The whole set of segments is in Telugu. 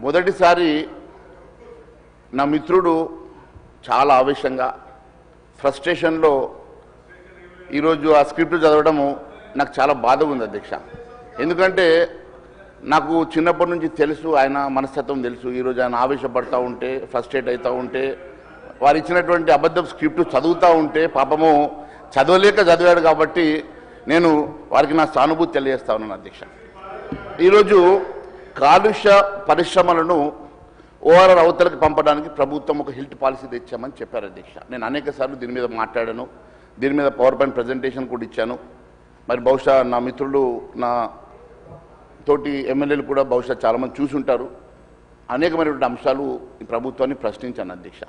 మొదటిసారి నా మిత్రుడు చాలా ఆవేశంగా ఫ్రస్ట్రేషన్లో ఈరోజు ఆ స్క్రిప్ట్ చదవడము నాకు చాలా బాధగా ఉంది అధ్యక్ష. ఎందుకంటే నాకు చిన్నప్పటి నుంచి తెలుసు, ఆయన మనస్తత్వం తెలుసు. ఈరోజు ఆయన ఆవేశపడతా ఉంటే, ఫ్రస్ట్రేట్ అవుతూ ఉంటే, వారు ఇచ్చినటువంటి అబద్ధం స్క్రిప్ట్ చదువుతూ ఉంటే పాపము చదవలేక చదివాడు. కాబట్టి నేను వారికి నా సానుభూతి తెలియజేస్తా ఉన్నాను అధ్యక్ష. ఈరోజు కాలుష్య పరిశ్రమలను ఓఆర్ఆర్ అవతలకి పంపడానికి ప్రభుత్వం ఒక హిల్ట్ పాలసీ తెచ్చామని చెప్పారు అధ్యక్ష. నేను అనేక సార్లు దీని మీద మాట్లాడాను, దీని మీద పవర్ పాయింట్ ప్రజెంటేషన్ కూడా ఇచ్చాను. మరి బహుశా నా మిత్రులు, నా తోటి ఎమ్మెల్యేలు కూడా బహుశా చాలామంది చూసి ఉంటారు. అనేకమైనటువంటి అంశాలు ఈ ప్రభుత్వాన్ని ప్రశ్నించాను అధ్యక్ష.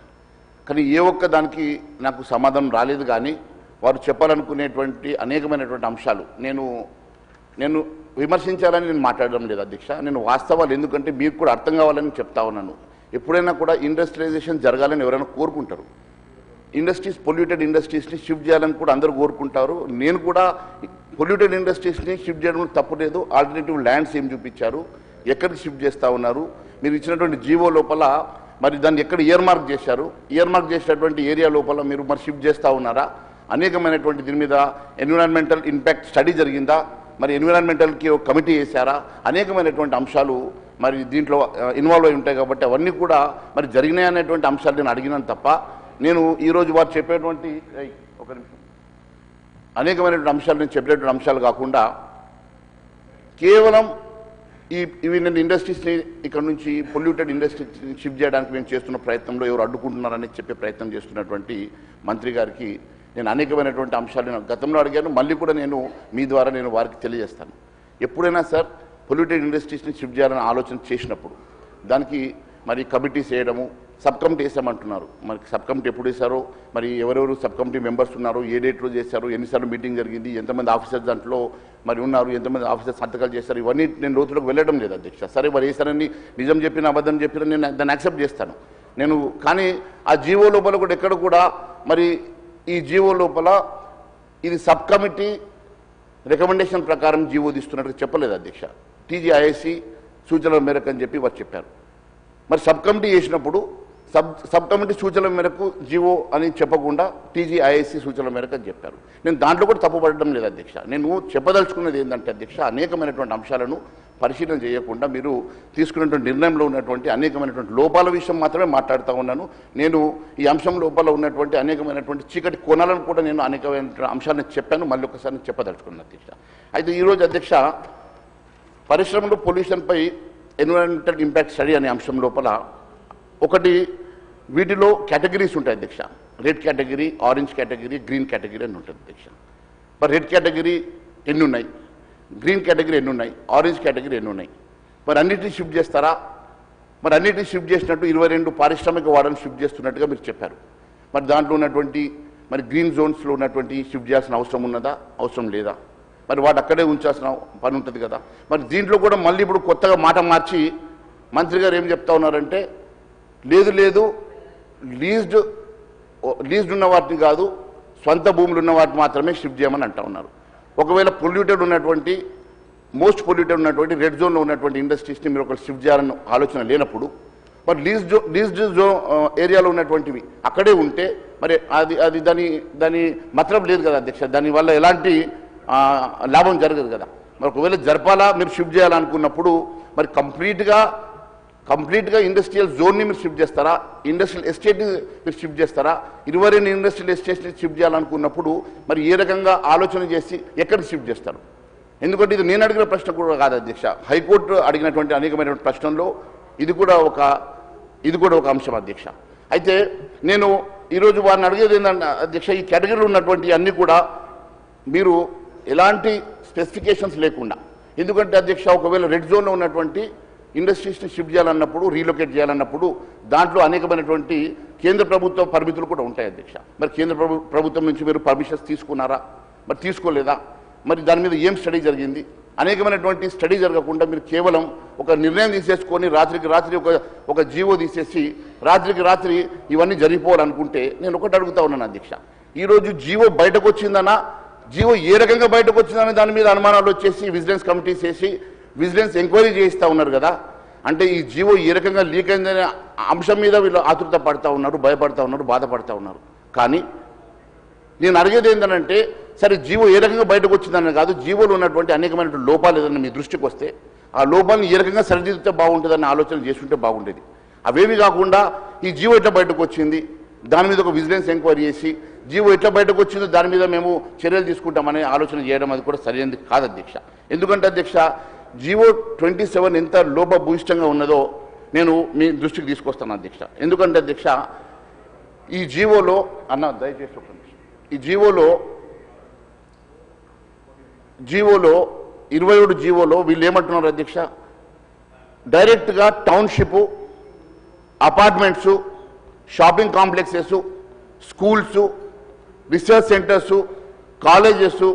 కానీ ఏ ఒక్క దానికి నాకు సమాధానం రాలేదు. కానీ వారు చెప్పాలనుకునేటువంటి అనేకమైనటువంటి అంశాలు నేను విమర్శించాలని నేను మాట్లాడడం లేదు అధ్యక్ష. నేను వాస్తవాలు, ఎందుకంటే మీకు కూడా అర్థం కావాలని చెప్తా ఉన్నాను. ఎప్పుడైనా కూడా ఇండస్ట్రియలైజేషన్ జరగాలని ఎవరైనా కోరుకుంటారు. ఇండస్ట్రీస్, పొల్యూటెడ్ ఇండస్ట్రీస్ని షిఫ్ట్ చేయాలని కూడా అందరూ కోరుకుంటారు. నేను కూడా పొల్యూటెడ్ ఇండస్ట్రీస్ని షిఫ్ట్ చేయడం తప్పు లేదు. ఆల్టర్నేటివ్ ల్యాండ్స్ ఏం చూపించారు, ఎక్కడికి షిఫ్ట్ చేస్తూ ఉన్నారు, మీరు ఇచ్చినటువంటి జీవో లోపల మరి దాన్ని ఎక్కడ ఇయర్ మార్క్ చేశారు, ఇయర్ మార్క్ చేసినటువంటి ఏరియా లోపల మీరు మరి షిఫ్ట్ చేస్తూ ఉన్నారా, అనేకమైనటువంటి దీని మీద ఎన్విరాన్మెంటల్ ఇంపాక్ట్ స్టడీ జరిగిందా, మరి ఎన్విరాన్మెంటల్కి ఒక కమిటీ వేశారా, అనేకమైనటువంటి అంశాలు మరి దీంట్లో ఇన్వాల్వ్ అయి ఉంటాయి. కాబట్టి అవన్నీ కూడా మరి జరిగినాయి అనేటువంటి అంశాలు నేను అడిగినాను తప్ప, నేను ఈరోజు వారు చెప్పేటువంటి ఒక నిమిషం అనేకమైనటువంటి అంశాలు నేను చెప్పేటువంటి అంశాలు కాకుండా కేవలం ఇవి నేను ఇండస్ట్రీస్ని ఇక్కడ నుంచి పొల్యూటెడ్ ఇండస్ట్రీస్ని షిఫ్ట్ చేయడానికి నేను చేస్తున్న ప్రయత్నంలో ఎవరు అడ్డుకుంటున్నారని చెప్పే ప్రయత్నం చేస్తున్నటువంటి మంత్రి గారికి నేను అనేకమైనటువంటి అంశాలు నేను గతంలో అడిగాను. మళ్ళీ కూడా నేను మీ ద్వారా నేను వారికి తెలియజేస్తాను. ఎప్పుడైనా సార్ పొల్యూటెడ్ ఇండస్ట్రీస్ని షిఫ్ట్ చేయాలని ఆలోచన చేసినప్పుడు దానికి మరి కమిటీస్ వేయడము, సబ్ కమిటీ వేసామంటున్నారు. మరి సబ్ కమిటీ ఎప్పుడు వేశారో, మరి ఎవరెవరు సబ్ కమిటీ మెంబర్స్ ఉన్నారు, ఏ డేట్లో చేశారు, ఎన్నిసార్లు మీటింగ్ జరిగింది, ఎంతమంది ఆఫీసర్స్ దాంట్లో మరి ఉన్నారు, ఎంతమంది ఆఫీసర్స్ సంతకాలు చేస్తారు, ఇవన్నీ నేను లోతులకు వెళ్ళడం లేదు అధ్యక్ష. సరే మరి వేశారని నిజం చెప్పిన అబద్ధం చెప్పిన నేను దాన్ని యాక్సెప్ట్ చేస్తాను నేను. కానీ ఆ జీవో లోపల కూడా ఎక్కడ కూడా మరి ఈ జీవో లోపల ఇది సబ్ కమిటీ రికమెండేషన్ ప్రకారం జీవో తీస్తున్నట్టు చెప్పలేదు అధ్యక్ష. టీజీఐఐసి సూచనల మేరకు అని చెప్పి వారు చెప్పారు. మరి సబ్ కమిటీ చేసినప్పుడు సబ్ కమిటీ సూచనల మేరకు జీవో అని చెప్పకుండా టీజీఐఐసి సూచనల మేరకు అని చెప్పారు. నేను దాంట్లో కూడా తప్పుపడడం లేదు అధ్యక్ష. నేను చెప్పదలుచుకున్నది ఏంటంటే అధ్యక్ష, అనేకమైనటువంటి అంశాలను పరిశీలన చేయకుండా మీరు తీసుకున్నటువంటి నిర్ణయంలో ఉన్నటువంటి అనేకమైనటువంటి లోపాల విషయం మాత్రమే మాట్లాడుతూ ఉన్నాను. నేను ఈ అంశం లోపల ఉన్నటువంటి అనేకమైనటువంటి చీకటి కోణాలను కూడా నేను అనేకమైన అంశాలను చెప్పాను. మళ్ళీ ఒకసారి చెప్పదలుచుకున్నాను అధ్యక్ష. అయితే ఈరోజు అధ్యక్ష, పరిశ్రమలో పొల్యూషన్పై ఎన్విరాన్మెంటల్ ఇంపాక్ట్ స్టడీ అనే అంశం లోపల ఒకటి వీటిలో కేటగిరీస్ ఉంటాయి అధ్యక్ష. Red category, orange category, green category అని ఉంటుంది అధ్యక్ష. మరి రెడ్ కేటగిరీ ఎన్ని ఉన్నాయి, గ్రీన్ కేటగిరీ ఎన్ని ఉన్నాయి, ఆరెంజ్ కేటగిరీ ఎన్ని ఉన్నాయి, మరి అన్నిటినీ షిఫ్ట్ చేస్తారా? మరి అన్నిటినీ షిఫ్ట్ చేసినట్టు 22 పారిశ్రామిక వాడని షిఫ్ట్ చేస్తున్నట్టుగా మీరు చెప్పారు. మరి దాంట్లో ఉన్నటువంటి మరి గ్రీన్ జోన్స్లో ఉన్నటువంటి షిఫ్ట్ చేయాల్సిన అవసరం ఉన్నదా, అవసరం లేదా? మరి వాటి అక్కడే ఉంచాల్సిన పని ఉంటుంది కదా. మరి దీంట్లో కూడా మళ్ళీ ఇప్పుడు కొత్తగా మాట మార్చి మంత్రి గారు ఏం చెప్తా ఉన్నారంటే, లేదు లీజ్డ్ ఉన్న వాటిని కాదు, స్వంత భూములు ఉన్న వాటిని మాత్రమే షిఫ్ట్ చేయమని అంటా ఉన్నారు. ఒకవేళ పొల్యూటెడ్ ఉన్నటువంటి, మోస్ట్ పొల్యూటెడ్ ఉన్నటువంటి రెడ్ జోన్లో ఉన్నటువంటి ఇండస్ట్రీస్ని మీరు ఒకరు షిఫ్ట్ చేయాలని ఆలోచన లేనప్పుడు, మరి లీజ్డ్ జోన్ ఏరియాలో ఉన్నటువంటివి అక్కడే ఉంటే మరి అది దాని మతలబ్ లేదు కదా అధ్యక్ష. దానివల్ల ఎలాంటి లాభం జరగదు కదా. మరి ఒకవేళ జరపాలా, మీరు షిఫ్ట్ చేయాలనుకున్నప్పుడు మరి కంప్లీట్గా ఇండస్ట్రియల్ జోన్ని మీరు షిఫ్ట్ చేస్తారా, ఇండస్ట్రియల్ ఎస్టేట్ని మీరు షిఫ్ట్ చేస్తారా? 22 ఇండస్ట్రియల్ ఎస్టేట్ని షిఫ్ట్ చేయాలనుకున్నప్పుడు మరి ఏ రకంగా ఆలోచన చేసి ఎక్కడికి షిఫ్ట్ చేస్తారు? ఎందుకంటే ఇది నేను అడిగిన ప్రశ్న కూడా కాదు అధ్యక్ష. హైకోర్టు అడిగినటువంటి అనేకమైనటువంటి ప్రశ్నల్లో ఇది కూడా ఒక అంశం అధ్యక్ష. అయితే నేను ఈరోజు వారిని అడిగేది ఏంటంటే అధ్యక్ష, ఈ కేటగిరీలో ఉన్నటువంటి అన్నీ కూడా మీరు ఎలాంటి స్పెసిఫికేషన్స్ లేకుండా, ఎందుకంటే అధ్యక్ష ఒకవేళ రెడ్ జోన్లో ఉన్నటువంటి ఇండస్ట్రీస్ని షిఫ్ట్ చేయాలన్నప్పుడు, రీలొకేట్ చేయాలన్నప్పుడు దాంట్లో అనేకమైనటువంటి కేంద్ర ప్రభుత్వ పరిమితులు కూడా ఉంటాయి అధ్యక్ష. మరి కేంద్ర ప్రభుత్వం నుంచి మీరు పర్మిషన్స్ తీసుకున్నారా, మరి తీసుకోలేదా? మరి దాని మీద ఏం స్టడీ జరిగింది? అనేకమైనటువంటి స్టడీ జరగకుండా మీరు కేవలం ఒక నిర్ణయం తీసేసుకొని రాత్రికి రాత్రి ఒక జీవో తీసేసి రాత్రికి రాత్రి ఇవన్నీ జరిగిపోవాలనుకుంటే నేను ఒకటి అడుగుతా ఉన్నాను అధ్యక్ష. ఈరోజు జీవో బయటకు వచ్చిందనా, జీవో ఏ రకంగా బయటకు వచ్చిందనే దాని మీద అనుమానాలు వచ్చేసి విజిలెన్స్ కమిటీస్ వేసి విజిలెన్స్ ఎంక్వైరీ చేయిస్తూ ఉన్నారు కదా. అంటే ఈ జీవో ఏ రకంగా లీక్ అయిందనే అంశం మీద వీళ్ళు ఆతృత పడుతూ ఉన్నారు, భయపడుతూ ఉన్నారు, బాధపడుతూ ఉన్నారు. కానీ నేను అడిగేది ఏంటంటే, సరే జీవో ఏ రకంగా బయటకు వచ్చిందని కాదు, జీవోలో ఉన్నటువంటి అనేకమైన లోపాలు ఏదైనా మీ దృష్టికి వస్తే ఆ లోపాలను ఏ రకంగా సరిదిద్దితే బాగుంటుందని ఆలోచన చేసుకుంటే బాగుండేది. అవేవి కాకుండా ఈ జీవో ఎట్లా బయటకు వచ్చింది, దాని మీద ఒక విజిలెన్స్ ఎంక్వైరీ చేసి జీవో ఎట్లా బయటకు వచ్చిందో దాని మీద మేము చర్యలు తీసుకుంటామనే ఆలోచన చేయడం అది కూడా సరైనది కాదు అధ్యక్ష. ఎందుకంటే అధ్యక్ష, జీవో 27 ఎంత లోపభూయిష్టంగా ఉన్నదో నేను మీ దృష్టికి తీసుకొస్తాను అధ్యక్ష. ఎందుకంటే అధ్యక్ష, ఈ జీవోలో దయచేసి ఒక నిమిషం, ఈ జీవోలో 27 జీవోలో వీళ్ళు ఏమంటున్నారు అధ్యక్ష, డైరెక్ట్గా township, apartments, shopping complexes, schools, research centres, colleges,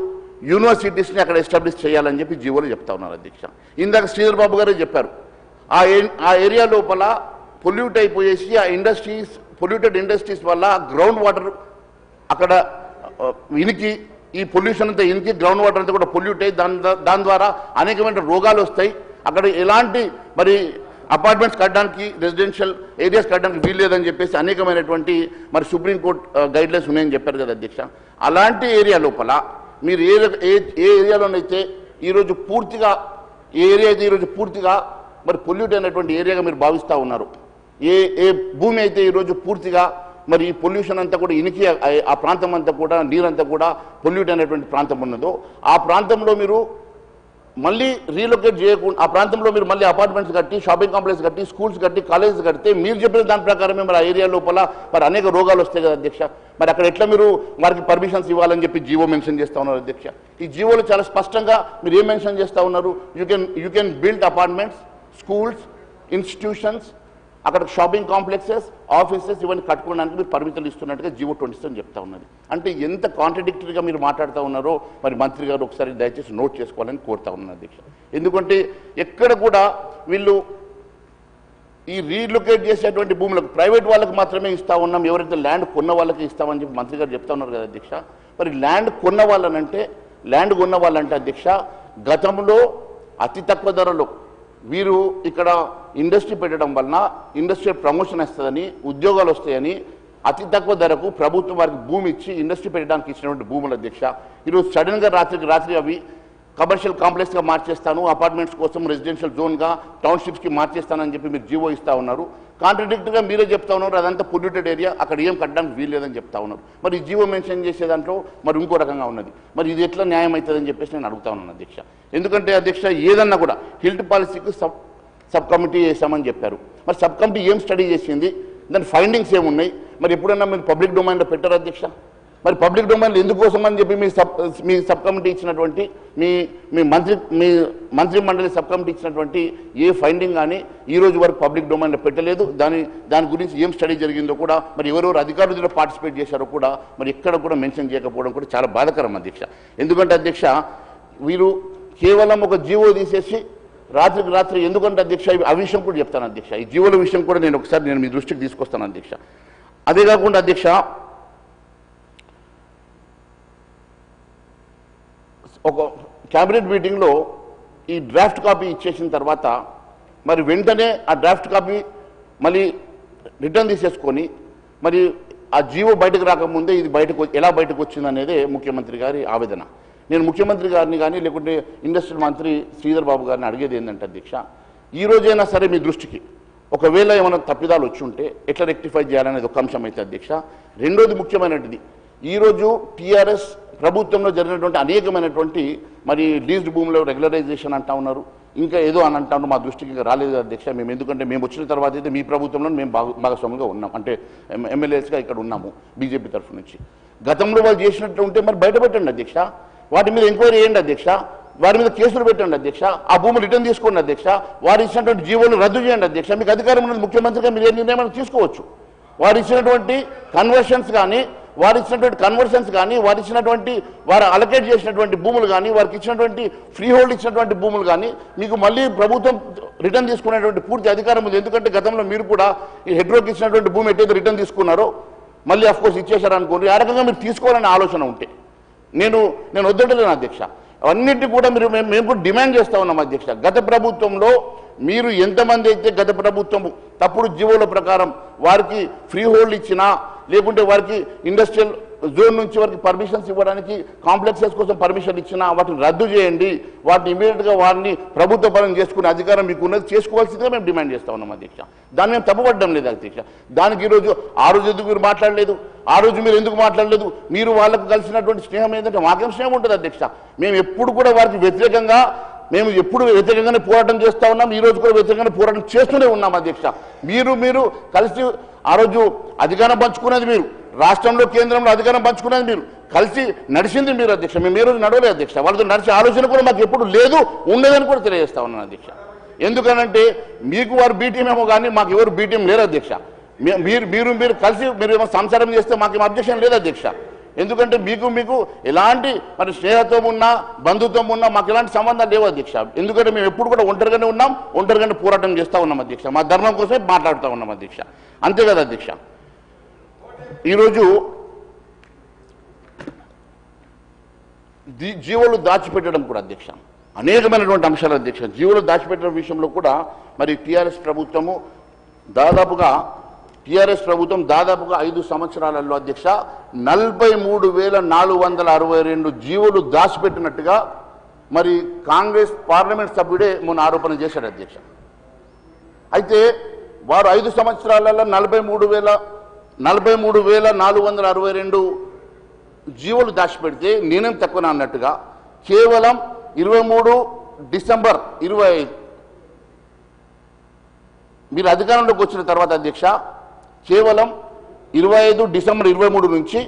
యూనివర్సిటీస్ని అక్కడ ఎస్టాబ్లిష్ చేయాలని చెప్పి జీవోలో చెప్తా ఉన్నారు అధ్యక్ష. ఇందాక శ్రీధర్ బాబు గారే చెప్పారు, ఆ ఏరియా లోపల పొల్యూట్ అయిపోయేసి ఆ ఇండస్ట్రీస్, పొల్యూటెడ్ ఇండస్ట్రీస్ వల్ల గ్రౌండ్ వాటర్ అక్కడ ఇనికి, ఈ పొల్యూషన్ అంతా ఇనికి గ్రౌండ్ వాటర్ అంతా కూడా పొల్యూట్ అయ్యి దాని ద్వారా అనేకమైన రోగాలు వస్తాయి. అక్కడ ఎలాంటి మరి అపార్ట్మెంట్స్ కట్టడానికి, రెసిడెన్షియల్ ఏరియాస్ కట్టడానికి వీల్లేదని చెప్పేసి అనేకమైనటువంటి మరి సుప్రీంకోర్టు గైడ్లైన్స్ ఉన్నాయని చెప్పారు కదా అధ్యక్ష. అలాంటి ఏరియా లోపల మీరు ఏ ఏరియాలోనైతే ఈరోజు పూర్తిగా, ఏ ఏరియా అయితే ఈరోజు పూర్తిగా మరి పొల్యూట్ అయినటువంటి ఏరియాగా మీరు భావిస్తూ ఉన్నారు, ఏ భూమి అయితే ఈరోజు పూర్తిగా మరి ఈ పొల్యూషన్ అంతా కూడా ఇనికి ఆ ప్రాంతం అంతా కూడా నీరంతా కూడా పొల్యూట్ అయినటువంటి ప్రాంతం ఉన్నదో ఆ ప్రాంతంలో మీరు మళ్ళీ రీలొకేట్ చేయకుండా, ఆ ప్రాంతంలో మీరు మళ్ళీ అపార్ట్మెంట్స్ కట్టి, షాపింగ్ కాంప్లెక్స్ కట్టి, స్కూల్స్ కట్టి, కాలేజెస్ కడితే మీరు చెప్పిన దాని ప్రకారమే మరి ఆ ఏరియా లోపల మరి అనేక రోగాలు వస్తాయి కదా అధ్యక్ష. మరి అక్కడ ఎట్లా మీరు వారికి పర్మిషన్స్ ఇవ్వాలని చెప్పి జీవో మెన్షన్ చేస్తూ ఉన్నారు అధ్యక్ష. ఈ జీవోలో చాలా స్పష్టంగా మీరు ఏం మెన్షన్ చేస్తూ ఉన్నారు, you can build apartments, schools, institutions, అక్కడ షాపింగ్ కాంప్లెక్సెస్, ఆఫీసెస్ ఇవన్నీ కట్టుకోవడానికి మీరు పర్మిషన్లు ఇస్తున్నట్టుగా జీవో 27 చెప్తా ఉన్నది. అంటే ఎంత కాంట్రడిక్టరీగా మీరు మాట్లాడుతూ ఉన్నారో మరి మంత్రి గారు ఒకసారి దయచేసి నోట్ చేసుకోవాలని కోరుతా ఉన్నాను అధ్యక్ష. ఎందుకంటే ఎక్కడ కూడా వీళ్ళు ఈ రీలొకేట్ చేసేటువంటి భూములకు ప్రైవేట్ వాళ్ళకి మాత్రమే ఇస్తా ఉన్నాం, ఎవరైతే ల్యాండ్ కొన్న వాళ్ళకి ఇస్తామని చెప్పి మంత్రి గారు చెప్తా ఉన్నారు కదా అధ్యక్ష. మరి ల్యాండ్ కొన్న వాళ్ళంటే అధ్యక్ష, గతంలో అతి తక్కువ ధరలో వీరు ఇక్కడ ఇండస్ట్రీ పెట్టడం వలన ఇండస్ట్రియల్ ప్రమోషన్ వస్తుందని, ఉద్యోగాలు వస్తాయని అతి తక్కువ ధరకు ప్రభుత్వం వారికి భూమి ఇచ్చి ఇండస్ట్రీ పెట్టడానికి ఇచ్చినటువంటి భూముల అధ్యక్ష, ఈరోజు సడన్గా రాత్రి అవి కమర్షియల్ కాంప్లెక్స్గా మార్చేస్తాను, అపార్ట్మెంట్స్ కోసం రెసిడెన్షియల్ జోన్గా, టౌన్షిప్స్కి మార్చేస్తానని చెప్పి మీరు జీవో ఇస్తూ ఉన్నారు. కాంట్రడిక్టరీగా మీరే చెప్తా ఉన్నారు అదంతా పొల్యూటెడ్ ఏరియా, అక్కడ ఏం కట్టడానికి వీల్లేదని చెప్తా ఉన్నారు. మరి ఈ జీవో మెన్షన్ చేసే దాంట్లో మరి ఇంకో రకంగా ఉన్నది. మరి ఇది ఎట్లా న్యాయం అవుతుందని చెప్పేసి నేను అడుగుతా ఉన్నాను అధ్యక్ష. ఎందుకంటే అధ్యక్ష, ఏదన్నా కూడా హెల్త్ పాలసీకి సబ్ కమిటీ చేశామని చెప్పారు. మరి సబ్ కమిటీ ఏం స్టడీ చేసింది, దాని ఫైండింగ్స్ ఏమున్నాయి, మరి ఎప్పుడన్నా మీరు పబ్లిక్ డొమైన్లో పెట్టారు అధ్యక్ష. మరి పబ్లిక్ డొమైన్లో ఎందుకోసం అని చెప్పి మీ సబ్ కమిటీ ఇచ్చినటువంటి మీ మంత్రి మండలి సబ్ కమిటీ ఇచ్చినటువంటి ఏ ఫైండింగ్ కానీ ఈ రోజు వరకు పబ్లిక్ డొమైన్లో పెట్టలేదు. దాని గురించి ఏం స్టడీ జరిగిందో కూడా, మరి ఎవరెవరు అధికారులు పార్టిసిపేట్ చేశారో కూడా మరి ఎక్కడ కూడా మెన్షన్ చేయకపోవడం కూడా చాలా బాధాకరం అధ్యక్ష. ఎందుకంటే అధ్యక్ష, వీరు కేవలం ఒక జీవో తీసేసి రాత్రికి రాత్రి, ఎందుకంటే అధ్యక్ష ఆ విషయం కూడా చెప్తాను అధ్యక్ష, ఈ జీవోల విషయం కూడా నేను మీ దృష్టికి తీసుకొస్తాను అధ్యక్ష. అదే కాకుండా అధ్యక్ష, ఒక క్యాబినెట్ మీటింగ్లో ఈ డ్రాఫ్ట్ కాపీ ఇచ్చేసిన తర్వాత మరి వెంటనే ఆ డ్రాఫ్ట్ కాపీ మళ్ళీ రిటర్న్ తీసేసుకొని మరి ఆ జీవో బయటకు రాకముందే ఇది ఎలా బయటకు వచ్చింది అనేదే ముఖ్యమంత్రి గారి ఆవేదన. నేను ముఖ్యమంత్రి గారిని కానీ లేకుంటే ఇండస్ట్రియల్ మంత్రి శ్రీధర్ బాబు గారిని అడిగేది ఏంటంటే అధ్యక్ష, ఈ రోజైనా సరే మీ దృష్టికి ఒకవేళ ఏమైనా తప్పిదాలు వచ్చి ఉంటే ఎట్లా రెక్టిఫై చేయాలనేది ఒక అంశం అయితే అధ్యక్ష. రెండోది ముఖ్యమైనది, ఈరోజు టీఆర్ఎస్ ప్రభుత్వంలో జరిగినటువంటి అనేకమైనటువంటి మరి లీజ్డ్ భూములో రెగ్యులరైజేషన్ అంటా ఉన్నారు, ఇంకా ఏదో అని అంటా ఉన్నారు. మా దృష్టికి ఇంకా రాలేదు అధ్యక్ష. ఎందుకంటే మేము వచ్చిన తర్వాత అయితే మీ ప్రభుత్వంలో మేము భాగస్వాములుగా ఉన్నాం, అంటే ఎమ్మెల్యేస్గా ఇక్కడ ఉన్నాము బీజేపీ తరఫు నుంచి. గతంలో వాళ్ళు చేసినట్టు ఉంటే మరి బయట పెట్టండి అధ్యక్ష, వాటి మీద ఎంక్వైరీ చేయండి అధ్యక్ష, వారి మీద కేసులు పెట్టండి అధ్యక్ష, ఆ భూములు రిటర్న్ తీసుకోండి అధ్యక్ష, వారు ఇచ్చినటువంటి జీవోలు రద్దు చేయండి అధ్యక్ష. మీకు అధికారం ఉన్నది, ముఖ్యమంత్రిగా మీరు ఏ నిర్ణయం తీసుకోవచ్చు. వారు ఇచ్చినటువంటి కన్వర్షన్స్ కానీ వారు ఇచ్చినటువంటి వారు అలకేట్ చేసినటువంటి భూములు కానీ, వారికి ఇచ్చినటువంటి ఫ్రీ హోల్డ్ ఇచ్చినటువంటి భూములు కానీ మీకు మళ్ళీ ప్రభుత్వం రిటర్న్ తీసుకునేటువంటి పూర్తి అధికారం ఉంది. ఎందుకంటే గతంలో మీరు కూడా ఈ హెడ్రోకి ఇచ్చినటువంటి భూమి ఎట్టయితే రిటర్న్ తీసుకున్నారో మళ్ళీ అఫ్కోర్స్ ఇచ్చేశారనుకోండి, ఆ రకంగా మీరు తీసుకోవాలనే ఆలోచన ఉంటే నేను వద్దంటలేను అధ్యక్ష. అన్నిటి కూడా మేము కూడా డిమాండ్ చేస్తా ఉన్నాం అధ్యక్ష. గత ప్రభుత్వంలో మీరు ఎంతమంది అయితే గత ప్రభుత్వం తప్పుడు జీవోల ప్రకారం వారికి ఫ్రీ హోల్డ్ ఇచ్చినా లేకుంటే వారికి ఇండస్ట్రియల్ జోన్ నుంచి వారికి పర్మిషన్స్ ఇవ్వడానికి కాంప్లెక్సెస్ కోసం పర్మిషన్ ఇచ్చినా వాటిని రద్దు చేయండి, వాటిని ఇమీడియట్గా వారిని ప్రభుత్వ పరం చేసుకునే అధికారం మీకు ఉన్నది, చేసుకోవాల్సిందిగా మేము డిమాండ్ చేస్తా ఉన్నాం అధ్యక్ష. దాన్ని మేము తప్పుపడడం లేదు అధ్యక్ష. దానికి ఈరోజు ఆ రోజు ఎందుకు మీరు మాట్లాడలేదు, ఆ రోజు మీరు ఎందుకు మాట్లాడలేదు, మీరు వాళ్ళకు కలిసినటువంటి స్నేహం ఏంటంటే మాకేం స్నేహం ఉంటుంది అధ్యక్ష. మేము ఎప్పుడు కూడా వారికి వ్యతిరేకంగా ఎప్పుడు వ్యతిరేకంగానే పోరాటం చేస్తూ ఉన్నాం, ఈ రోజు కూడా వ్యతిరేకంగానే పోరాటం చేస్తూనే ఉన్నాం అధ్యక్ష. మీరు కలిసి ఆ రోజు అధికారం పంచుకునేది మీరు, రాష్ట్రంలో కేంద్రంలో అధికారం పంచుకునేది మీరు, కలిసి నడిచింది మీరు అధ్యక్ష. మేము ఏ రోజు నడవలేదు అధ్యక్ష. వాళ్ళతో నడిచే ఆలోచన కూడా మాకు ఎప్పుడు లేదు, ఉండేదని కూడా తెలియజేస్తా ఉన్నాను అధ్యక్ష. ఎందుకనంటే మీకు వారు బీటీఎం ఏమో కానీ మాకు ఎవరు బీటీఎం లేరు అధ్యక్ష. మీరు కలిసి మీరు ఏమో సంసారం చేస్తే మాకేం అబ్జెక్షన్ లేదు అధ్యక్ష. ఎందుకంటే మీకు ఎలాంటి మరి స్నేహత్వం ఉన్నా బంధుత్వం ఉన్నా మాకు ఎలాంటి సంబంధాలు లేవు అధ్యక్ష. ఎందుకంటే మేము ఎప్పుడు కూడా ఒంటరిగానే ఉన్నాం, ఒంటరిగానే పోరాటం చేస్తూ ఉన్నాం అధ్యక్ష. మా ధర్మం కోసమే మాట్లాడుతూ ఉన్నాం అధ్యక్ష. అంతే కదా అధ్యక్ష. ఈరోజు జీవోలు దాచిపెట్టడం కూడా అధ్యక్ష అనేకమైనటువంటి అంశాలు అధ్యక్ష. జీవోలు దాచిపెట్టడం విషయంలో కూడా మరి టీఆర్ఎస్ ప్రభుత్వం దాదాపుగా 5 సంవత్సరాలలో అధ్యక్ష 43,462 జీవోలు దాచిపెట్టినట్టుగా మరి కాంగ్రెస్ పార్లమెంట్ సభ్యుడే మొన్న ఆరోపణ చేశాడు అధ్యక్ష. అయితే వారు 5 సంవత్సరాలలో 43,462 జీవోలు దాచిపెడితే నేనేం తక్కువ అన్నట్టుగా కేవలం 23 డిసెంబర్ 25 మీరు అధికారంలోకి వచ్చిన తర్వాత అధ్యక్ష కేవలం 25 డిసెంబర్ 23 నుంచి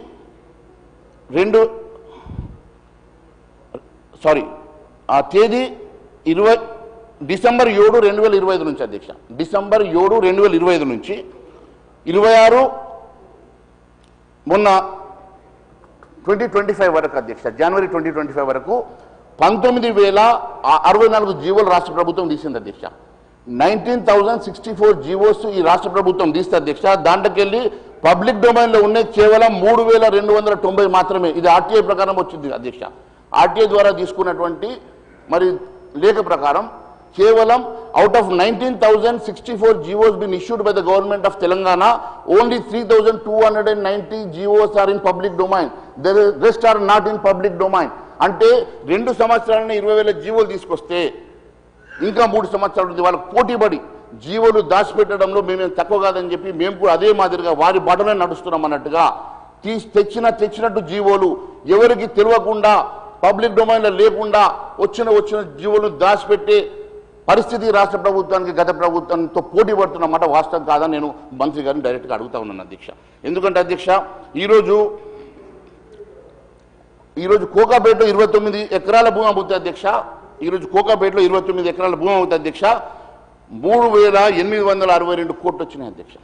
ఆ తేదీ డిసెంబర్ 7, 2025 నుంచి అధ్యక్ష. డిసెంబర్ 7, 2025 నుంచి 26 మొన్న 2025 వరకు అధ్యక్ష, జనవరి 2025 వరకు 19,064 జీవోలు రాష్ట్ర ప్రభుత్వం తీసింది అధ్యక్ష. 19,064 జీవోస్ ఈ రాష్ట్ర ప్రభుత్వం తీస్తే అధ్యక్ష. దాంట్లోకెళ్ళి పబ్లిక్ డొమైన్లో ఉన్నాయి కేవలం 3,290 మాత్రమే. ఇది ఆర్టీఐ ప్రకారం వచ్చింది అధ్యక్ష. ఆర్టీఐ ద్వారా తీసుకున్నటువంటి మరి లేఖ ప్రకారం కేవలం out of 19,064 GOs been issued by the government of Telangana, only 3,290 GOs are in public domain. The rest are not in public domain. అంటే 2 సంవత్సరాలని 20,000 జీవోలు తీసుకొస్తే ఇంకా 3 సంవత్సరాలు వాళ్ళకి పోటీపడి జీవోలు దాచిపెట్టడంలో మేమేం తక్కువ కాదని చెప్పి మేము కూడా అదే మాదిరిగా వారి బాటనే నడుస్తున్నాం అన్నట్టుగా తెచ్చినట్టు జీవోలు ఎవరికి తెలియకుండా పబ్లిక్ డొమైన్లో లేకుండా వచ్చిన జీవోలు దాచిపెట్టే పరిస్థితి రాష్ట్ర ప్రభుత్వానికి గత ప్రభుత్వంతో పోటీ పడుతున్నమాట వాస్తవం కాదని నేను మంత్రి గారిని డైరెక్ట్గా అడుగుతా ఉన్నాను అధ్యక్ష. ఎందుకంటే అధ్యక్ష ఈరోజు కోకాపేటలో 29 ఎకరాల భూమి అవుతుంది అధ్యక్ష. ఈరోజు కోకాపేటలో 29 ఎకరాల భూమి అవుతుంది అధ్యక్ష. 3,862 కోట్లు వచ్చినాయి అధ్యక్ష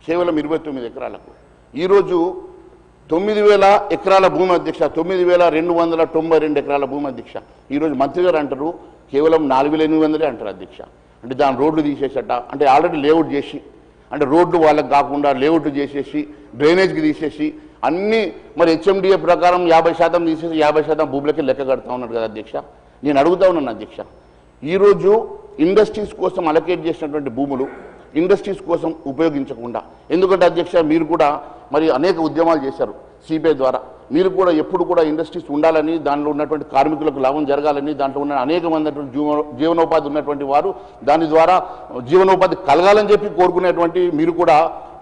కేవలం 29 ఎకరాలకు. ఈరోజు 9,000 ఎకరాల భూమి అధ్యక్ష, 9,292 ఎకరాల భూమి అధ్యక్ష. ఈరోజు మంత్రి గారు అంటారు కేవలం 4,800 అంటారు అధ్యక్ష. అంటే దాని రోడ్లు తీసేసట, అంటే ఆల్రెడీ లేఅవుట్ చేసి, అంటే రోడ్లు వాళ్ళకి కాకుండా లేఅవుట్ చేసేసి డ్రైనేజ్కి తీసేసి అన్నీ మరి హెచ్ఎండిఏ ప్రకారం 50% తీసేసి 50% భూములకి లెక్క కడతా ఉన్నాడు కదా అధ్యక్ష. నేను అడుగుతా ఉన్నాను అధ్యక్ష, ఈరోజు ఇండస్ట్రీస్ కోసం అలొకేట్ చేసినటువంటి భూములు ఇండస్ట్రీస్ కోసం ఉపయోగించకుండా, ఎందుకంటే అధ్యక్ష మీరు కూడా మరి అనేక ఉద్యమాలు చేశారు సిపిఐ ద్వారా, మీరు కూడా ఎప్పుడు కూడా ఇండస్ట్రీస్ ఉండాలని, దానిలో ఉన్నటువంటి కార్మికులకు లాభం జరగాలని, దాంట్లో ఉన్న అనేకమైనటువంటి జీవనోపాధి ఉన్నటువంటి వారు దాని ద్వారా జీవనోపాధి కలగాలని చెప్పి కోరుకునేటువంటి మీరు కూడా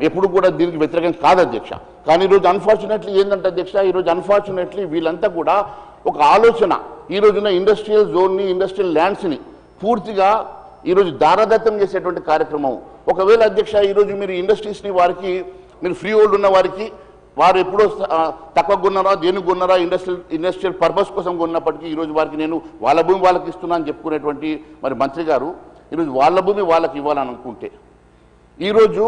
ఎప్పుడు కూడా దీనికి వ్యతిరేకం కాదు అధ్యక్ష. కానీ ఈరోజు అన్ఫార్చునేట్లీ ఏంటంటే అధ్యక్ష, ఈరోజు అన్ఫార్చునేట్లీ వీళ్ళంతా కూడా ఒక ఆలోచన ఈ రోజున ఇండస్ట్రియల్ జోన్ని, ఇండస్ట్రియల్ ల్యాండ్స్ని పూర్తిగా ఈరోజు దారాదత్తం చేసేటువంటి కార్యక్రమం. ఒకవేళ అధ్యక్ష ఈరోజు మీరు ఇండస్ట్రీస్ని వారికి మీరు ఫ్రీ హోల్డ్ ఉన్న వారికి వారు ఎప్పుడో తక్కువ కొన్నారా, దేనికి కొన్నారా, ఇండస్ట్రియల్ పర్పస్ కోసం కొన్నప్పటికీ ఈరోజు వారికి నేను వాళ్ళ భూమి వాళ్ళకి ఇస్తున్నా అని చెప్పుకునేటువంటి మరి మంత్రి గారు ఈరోజు వాళ్ళ భూమి వాళ్ళకి ఇవ్వాలని అనుకుంటే ఈరోజు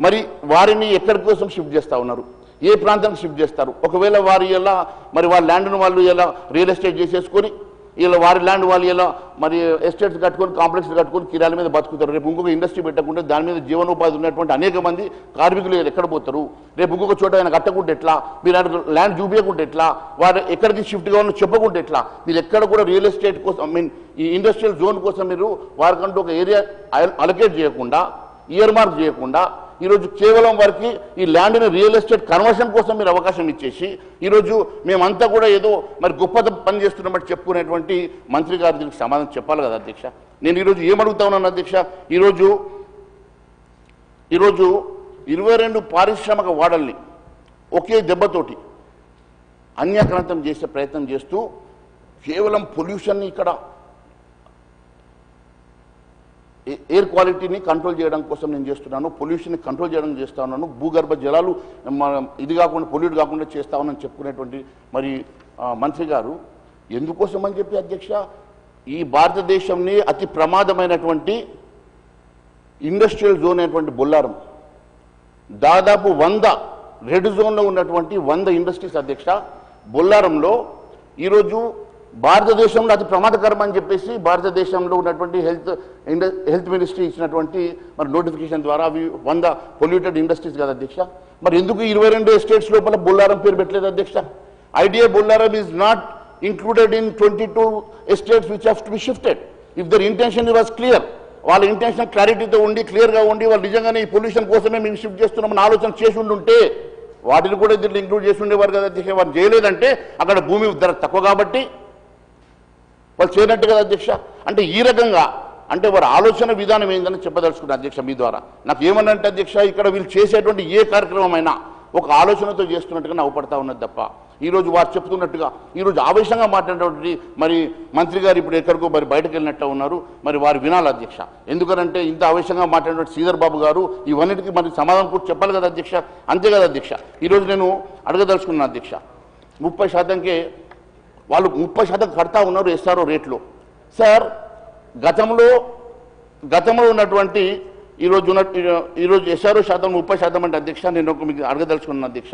మరి వారిని ఎక్కడి కోసం షిఫ్ట్ చేస్తూ ఉన్నారు, ఏ ప్రాంతానికి షిఫ్ట్ చేస్తారు? ఒకవేళ వారి ఎలా మరి వాళ్ళ ల్యాండ్ను వాళ్ళు ఎలా రియల్ ఎస్టేట్ చేసేసుకొని ఇలా వారి ల్యాండ్ వాళ్ళు ఇలా మరి ఎస్టేట్స్ కట్టుకొని కాంప్లెక్స్ కట్టుకొని కిరాల మీద బతుకుతారు. రేపు ఇంకొక ఇండస్ట్రీ పెట్టకుంటే దాని మీద జీవనోపాధి ఉన్నటువంటి అనేక మంది కార్మికులు ఎక్కడ పోతారు? రేపు ఇంకొక చోట ఆయన కట్టకుంటే ఎట్లా? మీరు ల్యాండ్ చూపించకుంటే ఎట్లా? వారు ఎక్కడికి షిఫ్ట్ కావాలని చెప్పకుంటే ఎట్లా? మీరు ఎక్కడ కూడా రియల్ ఎస్టేట్ కోసం ఈ ఇండస్ట్రియల్ జోన్ కోసం మీరు వారికంటూ ఒక ఏరియా అలొకేట్ చేయకుండా, ఇయర్ మార్క్ చేయకుండా ఈరోజు కేవలం వారికి ఈ ల్యాండ్ని రియల్ ఎస్టేట్ కన్వర్షన్ కోసం మీరు అవకాశం ఇచ్చేసి ఈరోజు మేమంతా కూడా ఏదో మరి గొప్ప పని చేస్తున్నట్టు చెప్పుకునేటువంటి మంత్రి గారు దీనికి సమాధానం చెప్పాలి కదా అధ్యక్ష. నేను ఈరోజు ఏమడుగుతా ఉన్నాను అధ్యక్ష, ఈరోజు 22 పారిశ్రామిక వాడల్ని ఒకే దెబ్బతోటి అన్యాక్రాంతం చేసే ప్రయత్నం చేస్తూ కేవలం పొల్యూషన్ని ఇక్కడ ఎయిర్ క్వాలిటీని కంట్రోల్ చేయడం కోసం నేను చేస్తున్నాను, పొల్యూషన్ని కంట్రోల్ చేయడం చేస్తా ఉన్నాను, భూగర్భ జలాలు ఇది కాకుండా పొల్యూట్ కాకుండా చేస్తా ఉన్నాను చెప్పుకునేటువంటి మరి మంత్రి గారు ఎందుకోసం అని చెప్పి అధ్యక్ష, ఈ భారతదేశంని అతి ప్రమాదమైనటువంటి ఇండస్ట్రియల్ జోన్ అయినటువంటి బొల్లారం దాదాపు 100 రెడ్ జోన్లో ఉన్నటువంటి 100 ఇండస్ట్రీస్ అధ్యక్ష. బొల్లారంలో ఈరోజు భారతదేశంలో అతి ప్రమాదకరం అని చెప్పేసి భారతదేశంలో ఉన్నటువంటి హెల్త్ మినిస్ట్రీ ఇచ్చినటువంటి మరి నోటిఫికేషన్ ద్వారా అవి 100 పొల్యూటెడ్ ఇండస్ట్రీస్ కదా అధ్యక్ష. మరి ఎందుకు 22 ఎస్టేట్స్ లోపల బొల్లారం పేరు పెట్టలేదు అధ్యక్ష? Idea Bollaram is not included in 22 estates which have to be shifted. If there intention was clear, వాళ్ళ ఇంటెన్షన్ క్లారిటీతో ఉండి క్లియర్గా ఉండి వాళ్ళు నిజంగానే ఈ పొల్యూషన్ కోసమే మేము షిఫ్ట్ చేస్తున్నామని ఆలోచన చేసి ఉండుంటే వాటిని కూడా దీంట్లో ఇంక్లూడ్ చేసి ఉండేవారు కదా అధ్యక్ష. వారు చేయలేదంటే అక్కడ భూమి ధర తక్కువ కాబట్టి వాళ్ళు చేయనట్టు కదా అధ్యక్ష. అంటే ఈ రకంగా అంటే వారి ఆలోచన విధానం ఏందని చెప్పదలుచుకున్న అధ్యక్ష మీ ద్వారా. నాకు ఏమన్నంటే అధ్యక్ష, ఇక్కడ వీళ్ళు చేసేటువంటి ఏ కార్యక్రమమైనా ఒక ఆలోచనతో చేస్తున్నట్టుగా నవ్వుపడతా ఉన్నది తప్ప ఈరోజు వారు చెప్తున్నట్టుగా ఈరోజు ఆవేశంగా మాట్లాడేటువంటి మరి మంత్రి గారు ఇప్పుడు ఎక్కడికో మరి బయటకు వెళ్ళినట్టు ఉన్నారు. మరి వారు వినాలి అధ్యక్ష. ఎందుకంటే ఇంత ఆవేశంగా మాట్లాడినటువంటి శ్రీధర్ బాబు గారు ఇవన్నిటికీ మరి సమాధానం కూడా చెప్పాలి కదా అధ్యక్ష. అంతే కదా అధ్యక్ష. ఈరోజు నేను అడగదలుచుకున్నాను అధ్యక్ష, 30%కే వాళ్ళు 30% కడతా ఉన్నారు ఎస్ఆర్ఓ రేట్లో. సార్ గతంలో ఉన్నటువంటి ఈరోజు ఎస్ఆర్ఓ శాతం 30% అంటే అధ్యక్ష నేను మీకు అడగదలుచుకున్నాను అధ్యక్ష.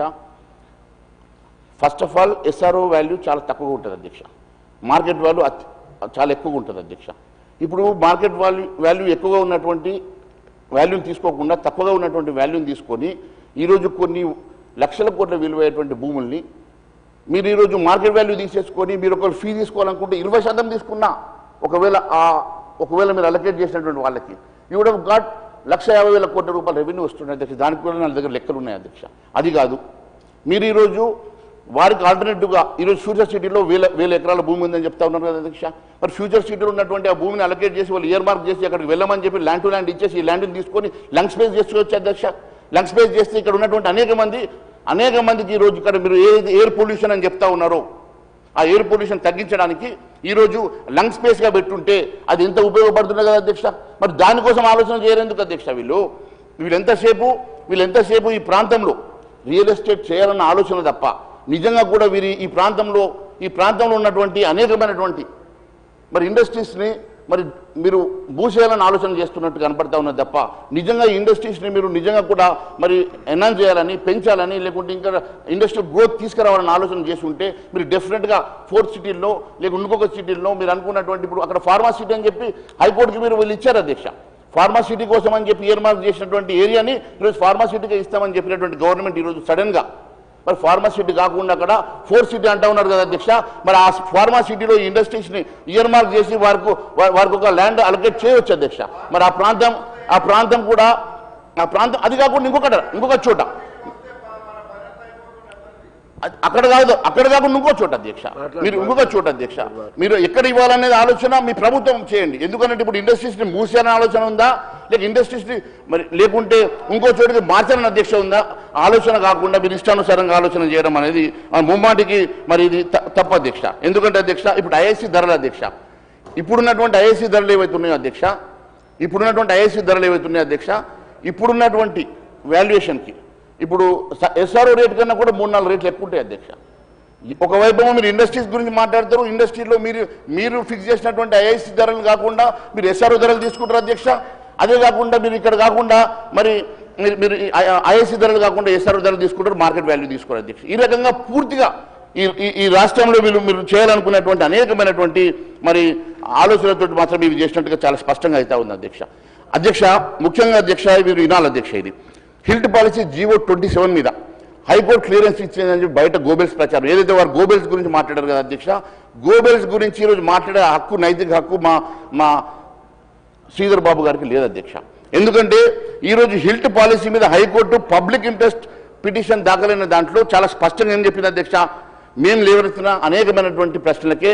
First of all SRO value చాలా తక్కువగా ఉంటుంది అధ్యక్ష, మార్కెట్ వాల్యూ చాలా ఎక్కువగా ఉంటుంది అధ్యక్ష. ఇప్పుడు మార్కెట్ వాల్యూ ఎక్కువగా ఉన్నటువంటి వాల్యూని తీసుకోకుండా తక్కువగా ఉన్నటువంటి వాల్యూని తీసుకొని ఈరోజు కొన్ని లక్షల కోట్ల విలువైనటువంటి భూముల్ని మీరు ఈరోజు మార్కెట్ వాల్యూ తీసేసుకొని మీరు ఒకవేళ ఫీ తీసుకోవాలనుకుంటే 20% తీసుకున్నా ఒకవేళ మీరు అలొకేట్ చేసినటువంటి వాళ్ళకి యూ వుడ్ హావ్ గాట్ 1,50,000 కోట్ల రూపాయల రెవెన్యూ వస్తుంది అధ్యక్ష. దానికి కూడా నా దగ్గర లెక్కలు ఉన్నాయి అధ్యక్ష. అది కాదు, మీరు ఈరోజు వారికి ఆల్టర్నేటివ్గా ఈరోజు ఫ్యూచర్ సిటీలో వేల ఎకరాల భూమి ఉందని చెప్తా ఉన్నారు కదా అధ్యక్ష. మరి ఫ్యూచర్ సిటీలో ఉన్నటువంటి ఆ భూమిని అలొకేట్ చేసి వాళ్ళు ఇయర్ మార్క్ చేసి అక్కడికి వెళ్ళమని చెప్పి ల్యాండ్ టు ల్యాండ్ ఇచ్చేసి ఈ ల్యాండ్ని తీసుకొని లంగ్ స్పేస్ చేసుకోవచ్చు అధ్యక్ష. లంగ్ స్పేస్ చేస్తే ఇక్కడ ఉన్నటువంటి అనేక మందికి ఈరోజు ఇక్కడ మీరు ఎయిర్ పొల్యూషన్ అని చెప్తా ఉన్నారో ఆ ఎయిర్ పొల్యూషన్ తగ్గించడానికి ఈరోజు లంగ్ స్పేస్గా పెట్టుంటే అది ఎంత ఉపయోగపడుతుంది కదా అధ్యక్ష. మరి దానికోసం ఆలోచన చేయరేందుకు అధ్యక్ష? వీళ్ళెంతసేపు ఈ ప్రాంతంలో రియల్ ఎస్టేట్ చేయాలన్న ఆలోచన తప్ప నిజంగా కూడా వీరి ఈ ప్రాంతంలో ఉన్నటువంటి అనేకమైనటువంటి మరి ఇండస్ట్రీస్ని మరి మీరు భూసేయాలని ఆలోచన చేస్తున్నట్టు కనపడతా ఉన్నది తప్ప నిజంగా ఈ ఇండస్ట్రీస్ని మీరు నిజంగా కూడా మరి ఎన్హాన్స్ చేయాలని పెంచాలని లేకుంటే ఇంకా ఇండస్ట్రియల్ గ్రోత్ తీసుకురావాలని ఆలోచన చేసి ఉంటే మీరు డెఫినెట్గా 4th సిటీల్లో లేకుంటే ఇంకొక సిటీల్లో మీరు అనుకున్నటువంటి ఇప్పుడు అక్కడ ఫార్మా సిటీ అని చెప్పి హైకోర్టుకి మీరు వీళ్ళు ఇచ్చారు అధ్యక్ష. ఫార్మా సిటీ కోసం అని చెప్పి ఇయర్ మార్క్ చేసినటువంటి ఏరియాని ఈరోజు ఫార్మా సిటీగా ఇస్తామని చెప్పినటువంటి గవర్నమెంట్ ఈరోజు సడన్గా మరి ఫార్మా సిటీ కాకుండా అక్కడ 4th సిటీ అంటా ఉన్నారు కదా అధ్యక్ష. మరి ఆ ఫార్మా సిటీలో ఈ ఇండస్ట్రీస్ని ఇయర్ మార్క్ చేసి వారికి ఒక ల్యాండ్ అలొకేట్ చేయవచ్చు అధ్యక్ష. మరి ఆ ప్రాంతం అది కాకుండా ఇంకొక చోట అక్కడ కాకుండా ఇంకో చోట అధ్యక్ష, మీరు ఇంకొక చోట అధ్యక్ష మీరు ఎక్కడ ఇవ్వాలనేది ఆలోచన మీ ప్రభుత్వం చేయండి. ఎందుకంటే ఇప్పుడు ఇండస్ట్రీస్ని మూసేయాలని ఆలోచన ఉందా, లేక ఇండస్ట్రీస్ని మరి లేకుంటే ఇంకో చోటికి మార్చాలని అధ్యక్ష ఉందా? ఆలోచన కాకుండా మీరు ఇష్టానుసారంగా ఆలోచన చేయడం అనేది ముమ్మాటికి మరి ఇది తప్పు అధ్యక్ష. ఎందుకంటే అధ్యక్ష ఇప్పుడు ఐఐసి ధరలు అధ్యక్ష, ఇప్పుడున్నటువంటి ఐఐసి ధరలు ఏవైతున్నాయో అధ్యక్ష, ఇప్పుడున్నటువంటి వాల్యుయేషన్కి ఇప్పుడు ఎస్ఆర్ఓ రేట్ కన్నా కూడా 3-4 రేట్లు ఎక్కువ ఉంటాయి అధ్యక్ష. ఒకవైపు మీరు ఇండస్ట్రీస్ గురించి మాట్లాడతారు, ఇండస్ట్రీలో మీరు ఫిక్స్ చేసినటువంటి ఐఐసి ధరలు కాకుండా మీరు ఎస్ఆర్ఓ ధరలు తీసుకుంటారు అధ్యక్ష. అదే కాకుండా మీరు ఇక్కడ కాకుండా మరి మీరు ఐఐసి ధరలు కాకుండా ఎస్ఆర్ఓ ధరలు తీసుకుంటారు, మార్కెట్ వాల్యూ తీసుకోరు అధ్యక్ష. ఈ రకంగా ఈ రాష్ట్రంలో మీరు చేయాలనుకున్నటువంటి అనేకమైనటువంటి మరి ఆలోచనలతో మాత్రం ఇవి చేసినట్టుగా చాలా స్పష్టంగా అయితే ఉంది అధ్యక్ష ముఖ్యంగా అధ్యక్ష మీరు వినాలి అధ్యక్ష ఇది హిల్ట్ పాలసీ జీవో 27 మీద హైకోర్టు క్లియరెన్స్ ఇచ్చిందని చెప్పి బయట గోబెల్స్ ప్రచారం ఏదైతే వారు గోబెల్స్ గురించి మాట్లాడారు కదా అధ్యక్ష గోబెల్స్ గురించి ఈరోజు మాట్లాడే హక్కు నైతిక హక్కు మా శ్రీధర్ బాబు గారికి లేదు అధ్యక్ష ఎందుకంటే ఈరోజు హిల్ట్ పాలసీ మీద హైకోర్టు పబ్లిక్ ఇంట్రెస్ట్ పిటిషన్ దాఖలైన దాంట్లో చాలా స్పష్టంగా ఏం చెప్పింది అధ్యక్ష మేము లేవనెత్తిన అనేకమైనటువంటి ప్రశ్నలకే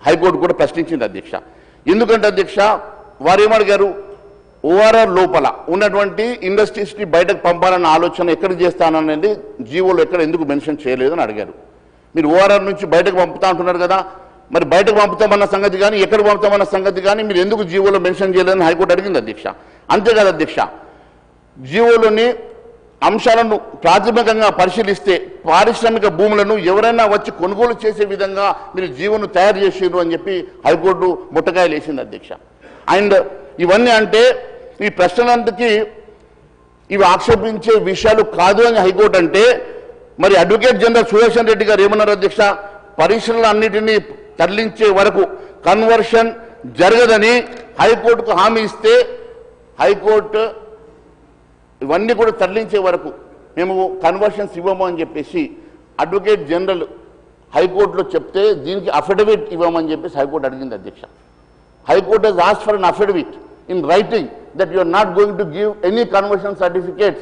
హైకోర్టు కూడా ప్రశ్నించింది అధ్యక్ష ఎందుకంటే అధ్యక్ష వారు ఏమడిగారు ఓఆర్ఆర్ లోపల ఉన్నటువంటి ఇండస్ట్రీస్ని బయటకు పంపాలన్న ఆలోచన ఎక్కడ చేస్తాననేది జీవోలో ఎక్కడ ఎందుకు మెన్షన్ చేయలేదని అడిగారు మీరు ఓఆర్ఆర్ నుంచి బయటకు పంపుతా అంటున్నారు కదా మరి బయటకు పంపుతామన్న సంగతి కానీ ఎక్కడ పంపుతామన్న సంగతి కానీ మీరు ఎందుకు జీవోలో మెన్షన్ చేయలేదని హైకోర్టు అడిగింది అధ్యక్ష అంతేకాదు అధ్యక్ష జీవోలోని అంశాలను ప్రాథమికంగా పరిశీలిస్తే పారిశ్రామిక భూములను ఎవరైనా వచ్చి కొనుగోలు చేసే విధంగా మీరు జీవోను తయారు చేసారు అని చెప్పి హైకోర్టు ముట్టకాయలు వేసింది అధ్యక్ష అండ్ ఇవన్నీ అంటే ఈ ప్రశ్నలంతకి ఇవి ఆక్షేపించే విషయాలు కాదు అని హైకోర్టు అంటే మరి అడ్వకేట్ జనరల్ సుదర్శన్ రెడ్డి గారు ఏమన్నారు అధ్యక్ష పరిశ్రమలన్నిటినీ తరలించే వరకు కన్వర్షన్ జరగదని హైకోర్టుకు హామీ ఇస్తే హైకోర్టు ఇవన్నీ కూడా తరలించే వరకు మేము కన్వర్షన్స్ ఇవ్వము అని చెప్పేసి అడ్వకేట్ జనరల్ హైకోర్టులో చెప్తే దీనికి అఫిడవిట్ ఇవ్వమని చెప్పేసి హైకోర్టు అడిగింది అధ్యక్ష high court has asked for an affidavit in writing that you are not going to give any conversion certificates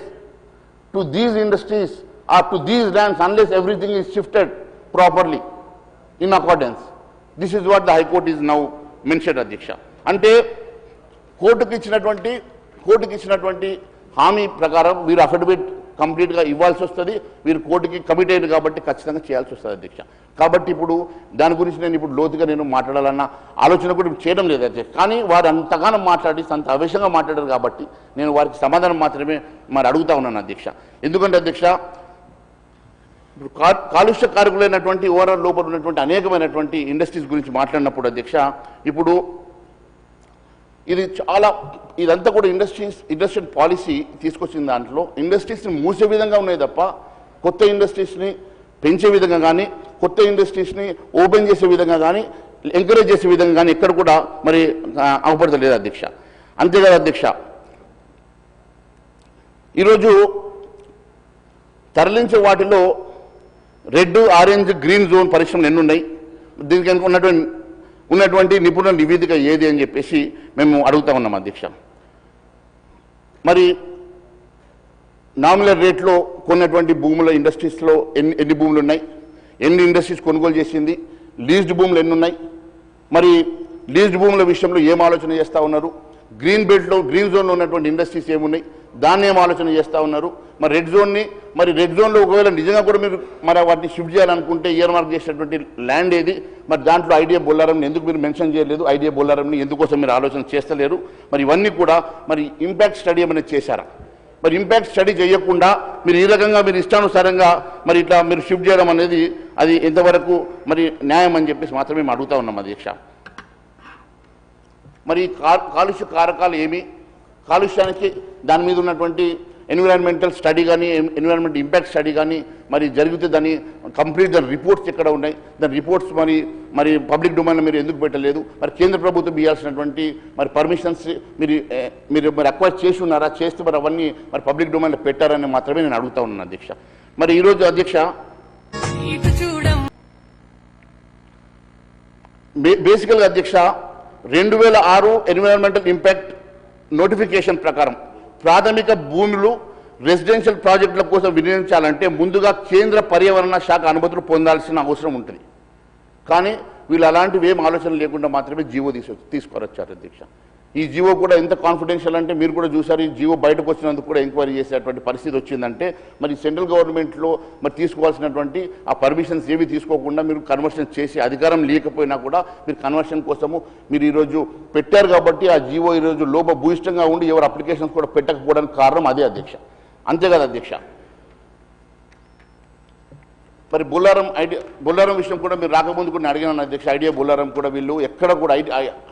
to these industries or to these lands unless everything is shifted properly in accordance. This is what the High Court is now mentioned అధ్యక్ష అంటే కోర్టుకి ఇచ్చినటువంటి హామీ ప్రకారం వీరు అఫిడవిట్ కంప్లీట్గా ఇవ్వాల్సి వస్తుంది వీరు కోర్టుకి కమిట్ అయ్యారు కాబట్టి ఖచ్చితంగా చేయాల్సి వస్తుంది అధ్యక్ష కాబట్టి ఇప్పుడు దాని గురించి నేను ఇప్పుడు లోతుగా నేను మాట్లాడాలన్న ఆలోచన కూడా చేయడం లేదు అధ్యక్ష కానీ వారు అంతగానో మాట్లాడి అంత ఆవేశంగా మాట్లాడారు కాబట్టి నేను వారికి సమాధానం మాత్రమే మరి అడుగుతా ఉన్నాను అధ్యక్ష ఎందుకంటే అధ్యక్ష ఇప్పుడు కాలుష్య కారకులైనటువంటి ఓవరాల్ లోపల ఉన్నటువంటి అనేకమైనటువంటి ఇండస్ట్రీస్ గురించి మాట్లాడినప్పుడు అధ్యక్ష ఇప్పుడు ఇది చాలా ఇదంతా కూడా ఇండస్ట్రియల్ పాలసీ తీసుకొచ్చిన దాంట్లో ఇండస్ట్రీస్ని మూసే విధంగా ఉన్నాయి తప్ప కొత్త ఇండస్ట్రీస్ని పెంచే విధంగా కానీ కొత్త ఇండస్ట్రీస్ని ఓపెన్ చేసే విధంగా కానీ ఎంకరేజ్ చేసే విధంగా కానీ ఎక్కడ కూడా మరి అవపడతలేదు అధ్యక్ష అంతేకాదు అధ్యక్ష ఈరోజు తరలించే వాటిలో రెడ్ ఆరెంజ్ గ్రీన్ జోన్ పరిశ్రమలు ఎన్ని ఉన్నాయి దీనికి ఉన్నటువంటి నిపుణుల నివేదిక ఏది అని చెప్పేసి మేము అడుగుతా ఉన్నాం అధ్యక్ష మరి నామినల్ రేట్లో కొన్నటువంటి భూముల ఇండస్ట్రీస్లో ఎన్ని భూములు ఉన్నాయి ఎన్ని ఇండస్ట్రీస్ కొనుగోలు చేసింది లీజ్డ్ భూములు ఎన్ని ఉన్నాయి మరి లీజ్డ్ భూముల విషయంలో ఏం ఆలోచన చేస్తూ ఉన్నారు గ్రీన్ జోన్లో ఉన్నటువంటి ఇండస్ట్రీస్ ఏమున్నాయి దాన్ని ఏం ఆలోచన చేస్తూ ఉన్నారు మరి రెడ్ జోన్లో ఒకవేళ నిజంగా కూడా మీరు మరి వాటిని షిఫ్ట్ చేయాలనుకుంటే ఇయర్ మార్క్ చేసినటువంటి ల్యాండ్ ఏది మరి దాంట్లో ఐడియా బొల్లారంని ఎందుకు మీరు మెన్షన్ చేయలేదు ఐడియా బొల్లారంని ఎందుకోసం మీరు ఆలోచన చేస్తలేరు మరి ఇవన్నీ కూడా మరి ఇంపాక్ట్ స్టడీ ఏమైనా చేశారా మరి ఇంపాక్ట్ స్టడీ చేయకుండా మీరు ఈ రకంగా మీరు ఇష్టానుసారంగా మరి ఇట్లా మీరు షిఫ్ట్ చేయడం అనేది అది ఎంతవరకు మరి న్యాయం అని చెప్పేసి మాత్రమే మేము అడుగుతా ఉన్నాం అధ్యక్ష మరి కాలుష్య కారకాలు ఏమి కాలుష్యానికి దాని మీద ఉన్నటువంటి ఎన్విరాన్మెంటల్ స్టడీ కానీ ఎన్విరాన్మెంట్ ఇంపాక్ట్ స్టడీ కానీ మరి జరిగితే దాని కంప్లీట్ దాని రిపోర్ట్స్ ఎక్కడ ఉన్నాయి దాని రిపోర్ట్స్ మరి పబ్లిక్ డొమైన్లో మీరు ఎందుకు పెట్టలేదు మరి కేంద్ర ప్రభుత్వం ఇవ్వాల్సినటువంటి మరి పర్మిషన్స్ మీరు అక్వైర్ చేసి ఉన్నారా చేస్తే మరి అవన్నీ మరి పబ్లిక్ డొమైన్లో పెట్టారని మాత్రమే నేను అడుగుతా ఉన్నాను అధ్యక్ష మరి ఈరోజు అధ్యక్ష బేసికల్గా అధ్యక్ష 2006 ఎన్విరాన్మెంటల్ ఇంపాక్ట్ నోటిఫికేషన్ ప్రకారం ప్రాథమిక భూములు రెసిడెన్షియల్ ప్రాజెక్టుల కోసం వినియోగించాలంటే ముందుగా కేంద్ర పర్యావరణ శాఖ అనుమతులు పొందాల్సిన అవసరం ఉంటుంది కానీ వీళ్ళు అలాంటివి ఏం ఆలోచన లేకుండా మాత్రమే జీవో తీసుకొచ్చారు అధ్యక్ష ఈ జీవో కూడా ఎంత కాన్ఫిడెన్షియల్ అంటే మీరు కూడా చూసారు ఈ జీవో బయటకు వచ్చినందుకు కూడా ఎంక్వైరీ చేసేటువంటి పరిస్థితి వచ్చిందంటే మరి సెంట్రల్ గవర్నమెంట్లో మరి తీసుకోవాల్సినటువంటి ఆ పర్మిషన్స్ ఏవి తీసుకోకుండా మీరు కన్వర్షన్ చేసి అధికారం లేకపోయినా కూడా మీరు కన్వర్షన్ కోసము మీరు ఈరోజు పెట్టారు కాబట్టి ఆ జీవో ఈరోజు లోపభూయిష్టంగా ఉండి ఎవరు అప్లికేషన్స్ కూడా పెట్టకపోవడానికి కారణం అదే అధ్యక్ష అంతేకాదు అధ్యక్ష మరి బొల్లారం విషయం కూడా మీరు రాకముందు కూడా అడిగినాను అధ్యక్ష ఐడియా బొల్లారం కూడా వీళ్ళు ఎక్కడ కూడా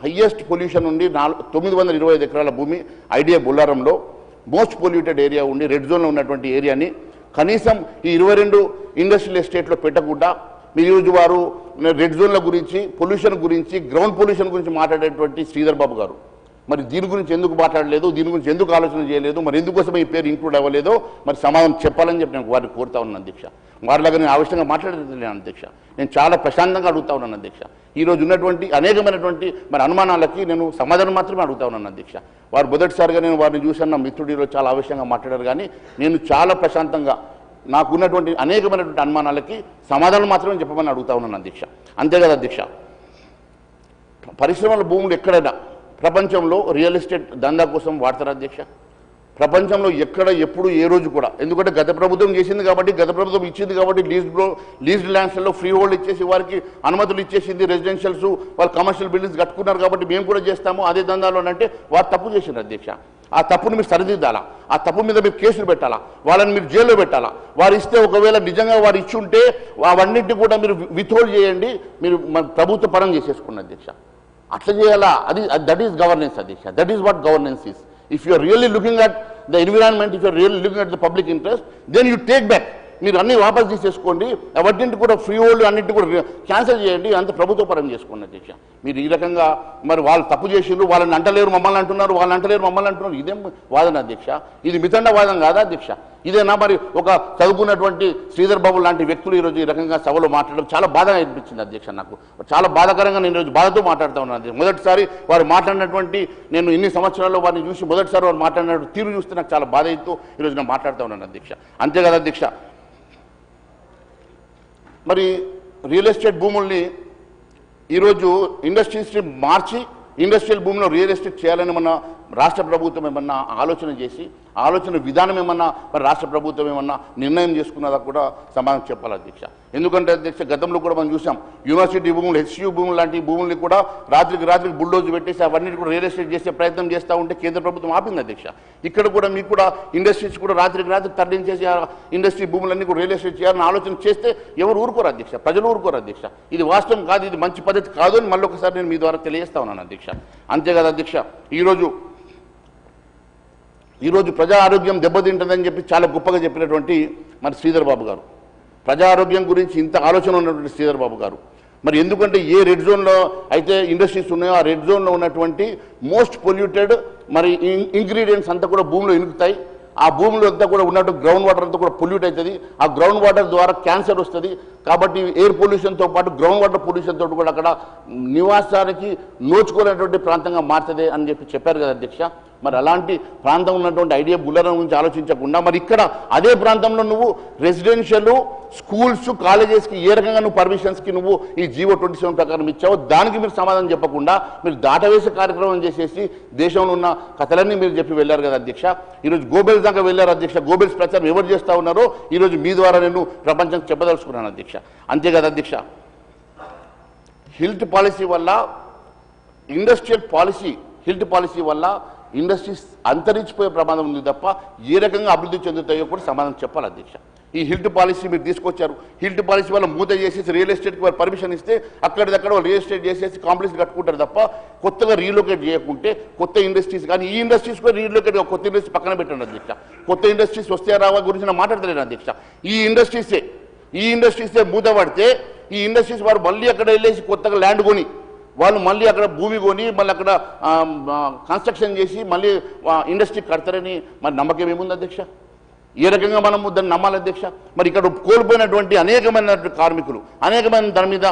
హైయెస్ట్ పొల్యూషన్ ఉండి 925 ఎకరాల భూమి ఐడియా బొల్లారంలో మోస్ట్ పొల్యూటెడ్ ఏరియా ఉండి రెడ్ జోన్లో ఉన్నటువంటి ఏరియాని కనీసం ఈ 22 ఇండస్ట్రియల్ ఎస్టేట్లో పెట్టకుండా మీరు ఈరోజు వారు రెడ్ జోన్ల గురించి, పొల్యూషన్ గురించి, గ్రౌండ్ పొల్యూషన్ గురించి మాట్లాడేటువంటి శ్రీధర్ బాబు గారు మరి దీని గురించి ఎందుకు మాట్లాడలేదు, దీని గురించి ఎందుకు ఆలోచన చేయలేదు, మరి ఎందుకోసం ఈ పేరు ఇంక్లూడ్ అవ్వలేదో మరి సమాధానం చెప్పాలని చెప్పి నేను వారిని కోరుతా ఉన్నాను అధ్యక్ష. వారిలాగా నేను ఆవశ్యంగా మాట్లాడలేదు అధ్యక్ష. నేను చాలా ప్రశాంతంగా అడుగుతా ఉన్నాను అధ్యక్ష. ఈరోజు ఉన్నటువంటి అనేకమైనటువంటి మరి అనుమానాలకి నేను సమాధానం మాత్రమే అడుగుతా ఉన్నాను అధ్యక్ష. వారు మొదటిసారిగా నేను వారిని చూశాను, నా మిత్రుడు ఈరోజు చాలా ఆవశ్యంగా మాట్లాడారు. కానీ నేను చాలా ప్రశాంతంగా నాకున్నటువంటి అనేకమైనటువంటి అనుమానాలకి సమాధానం మాత్రమే చెప్పమని అడుగుతా ఉన్నాను అధ్యక్ష. అంతే కదా అధ్యక్ష, పరిశ్రమల భూములు ఎక్కడైనా ప్రపంచంలో రియల్ ఎస్టేట్ దందా కోసం వాడతారు అధ్యక్ష. ప్రపంచంలో ఎక్కడ ఎప్పుడు ఏ రోజు కూడా, ఎందుకంటే గత ప్రభుత్వం చేసింది కాబట్టి, గత ప్రభుత్వం ఇచ్చింది కాబట్టి, లీజ్డ్ ల్యాండ్స్లో ఫ్రీ హోల్డ్ ఇచ్చేసి వారికి అనుమతులు ఇచ్చేసింది, రెసిడెన్షియల్స్ వాళ్ళు కమర్షియల్ బిల్డింగ్స్ కట్టుకున్నారు కాబట్టి మేము కూడా చేస్తాము అదే దందాలోనంటే వారు తప్పు చేసిండ్రు అధ్యక్ష. ఆ తప్పును మీరు సరిదిద్దాలా, ఆ తప్పు మీద మీరు కేసులు పెట్టాలా, వాళ్ళని మీరు జైల్లో పెట్టాలా. వారు ఇస్తే ఒకవేళ నిజంగా వారు ఇచ్చి ఉంటే అవన్నింటినీ కూడా మీరు విత్హోల్డ్ చేయండి, మీరు ప్రభుత్వ పరం చేసేసుకున్న అధ్యక్ష. అట్లా చేయాలా, అది దట్ ఈస్ గవర్నెన్స్ అధ్యక్ష. That is what governance is. If you are really looking at the environment, if you are really looking at the public interest, then you take back. మీరు అన్ని వాపస్ తీసేసుకోండి, అవన్నింటి కూడా ఫ్రీ హోల్డ్ అన్నింటి కూడా క్యాన్సిల్ చేయండి, అంత ప్రభుత్వ పరం చేసుకోండి అధ్యక్ష. మీరు ఈ రకంగా మరి వాళ్ళు తప్పు చేసిండ్రు, వాళ్ళని అంటలేరు మమ్మల్ని అంటున్నారు, వాళ్ళని అంటలేరు మమ్మల్ని అంటున్నారు, ఇదేం వాదన అధ్యక్ష? ఇది మితండ వాదం కాదా అధ్యక్ష? ఇదేనా మరి ఒక చదువుకున్నటువంటి శ్రీధర్ బాబు లాంటి వ్యక్తులు ఈరోజు ఈ రకంగా సభలో మాట్లాడడం చాలా బాధగా అనిపించింది అధ్యక్ష. నాకు చాలా బాధాకరంగా నేను ఈరోజు బాధతో మాట్లాడుతూ ఉన్నాను. మొదటిసారి వారు మాట్లాడినటువంటి, నేను ఇన్ని సంవత్సరాల్లో వారిని చూసి మొదటిసారి వారు మాట్లాడినటువంటి తీరు చూస్తే నాకు చాలా బాధ అవుతూ ఈరోజు నేను మాట్లాడుతూ ఉన్నాను అధ్యక్ష. అంతే కదా అధ్యక్ష, మరి రియల్ ఎస్టేట్ భూముల్ని ఈరోజు ఇండస్ట్రీస్ని మార్చి ఇండస్ట్రియల్ భూమిలో రియల్ ఎస్టేట్ చేయాలని మన రాష్ట్ర ప్రభుత్వం ఏమన్నా ఆలోచన చేసి, ఆలోచన విధానం ఏమన్నా మరి రాష్ట్ర ప్రభుత్వం ఏమన్నా నిర్ణయం చేసుకున్నదా కూడా సమాధానం చెప్పాలి అధ్యక్ష. ఎందుకంటే అధ్యక్ష, గతంలో కూడా మనం చూసాం, యూనివర్సిటీ భూములు, హెచ్యూ భూములు లాంటి భూముల్ని కూడా రాత్రికి బుల్డోజ్ పెట్టేసి అవన్నీ కూడా రియల్ ఎస్టేట్ చేసే ప్రయత్నం చేస్తూ ఉంటే కేంద్ర ప్రభుత్వం ఆపింది అధ్యక్ష. ఇక్కడ కూడా మీకు కూడా ఇండస్ట్రీస్ కూడా రాత్రికి తరలించేసి ఇండస్ట్రీ భూములన్నీ కూడా రియల్ ఎస్టేట్ చేయాలని ఆలోచన చేస్తే ఎవరు ఊరుకోరు అధ్యక్ష, ప్రజలు ఊరుకోరు అధ్యక్ష. ఇది వాస్తవం కాదు, ఇది మంచి పద్ధతి కాదు అని మళ్ళీ ఒకసారి నేను మీ ద్వారా తెలియజేస్తా ఉన్నాను అధ్యక్ష. అంతే కదా అధ్యక్ష, ఈరోజు ప్రజా ఆరోగ్యం దెబ్బతింటుందని చెప్పి చాలా గొప్పగా చెప్పినటువంటి మరి శ్రీధర్ బాబు గారు, ప్రజా ఆరోగ్యం గురించి ఇంత ఆలోచన ఉన్నటువంటి శ్రీధర్ బాబు గారు, మరి ఎందుకంటే ఏ రెడ్ జోన్లో అయితే ఇండస్ట్రీస్ ఉన్నాయో ఆ రెడ్ జోన్లో ఉన్నటువంటి మోస్ట్ పొల్యూటెడ్ మరి ఇంగ్రీడియంట్స్ అంతా కూడా భూమిలో ఇనుకుతాయి. ఆ భూమిలో అంతా కూడా ఉన్నట్టు గ్రౌండ్ వాటర్ అంతా కూడా పొల్యూట్ అవుతుంది. ఆ గ్రౌండ్ వాటర్ ద్వారా క్యాన్సర్ వస్తుంది. కాబట్టి ఎయిర్ పొల్యూషన్తో పాటు గ్రౌండ్ వాటర్ పొల్యూషన్ తోటి కూడా అక్కడ నివాసానికి నోచుకోలేనటువంటి ప్రాంతంగా మారుతుంది అని చెప్పారు కదా అధ్యక్ష. మరి అలాంటి ప్రాంతం ఉన్నటువంటి ఐడియా బుల్లరం గురించి ఆలోచించకుండా మరి ఇక్కడ అదే ప్రాంతంలో నువ్వు రెసిడెన్షియల్ స్కూల్స్ కాలేజెస్కి ఏ రకంగా నువ్వు పర్మిషన్స్కి నువ్వు ఈ జీవో 27 ప్రకారం ఇచ్చావో దానికి మీరు సమాధానం చెప్పకుండా మీరు దాటవేసే కార్యక్రమం చేసేసి దేశంలో ఉన్న కథలన్నీ మీరు చెప్పి వెళ్ళారు కదా అధ్యక్ష. ఈరోజు గోబెల్స్ దాకా వెళ్ళారు అధ్యక్ష. గోబెల్స్ ప్రచారం ఎవరు చేస్తూ ఉన్నారో ఈరోజు మీ ద్వారా నేను ప్రపంచానికి చెప్పదలుచుకున్నాను అధ్యక్ష. అంతే కదా అధ్యక్ష, హిల్ట్ పాలసీ వల్ల ఇండస్ట్రియల్ పాలసీ, హిల్ట్ పాలసీ వల్ల ఇండస్ట్రీస్ అంతరించిపోయే ప్రమాదం ఉంది తప్ప ఏ రకంగా అభివృద్ధి చెందుతాయో కూడా సమాధానం చెప్పాలి అధ్యక్ష. ఈ హిల్ట్ పాలసీ మీరు తీసుకొచ్చారు, హిల్ట్ పాలసీ వల్ల మూత చేసేసి రియల్ ఎస్టేట్కి వారు పర్మిషన్ ఇస్తే అక్కడిదక్కడ వాళ్ళు రియల్ ఎస్టేట్ చేసేసి కాంప్లెక్స్ కట్టుకుంటారు తప్ప కొత్తగా రీలొకేట్ చేయకుంటే కొత్త ఇండస్ట్రీస్ కానీ ఈ ఇండస్ట్రీస్ కూడా రీలొకేట్ కొత్త ఇండస్ట్రీ పక్కన పెట్టండి అధ్యక్ష. కొత్త ఇండస్ట్రీస్ వస్తే రావా గురించి నేను మాట్లాడతలేను అధ్యక్ష. ఈ ఇండస్ట్రీసే మూత పడితే ఈ ఇండస్ట్రీస్ వారు మళ్ళీ అక్కడ వెళ్ళేసి కొత్తగా ల్యాండ్ కొని వాళ్ళు మళ్ళీ అక్కడ భూమి కొని మళ్ళీ అక్కడ కన్స్ట్రక్షన్ చేసి మళ్ళీ ఇండస్ట్రీ కడతారని మరి నమ్మకం ఏముంది అధ్యక్ష? ఏ రకంగా మనము దాన్ని నమ్మాలి అధ్యక్ష? మరి ఇక్కడ కోల్పోయినటువంటి అనేకమైన కార్మికులు, అనేకమైన దాని మీద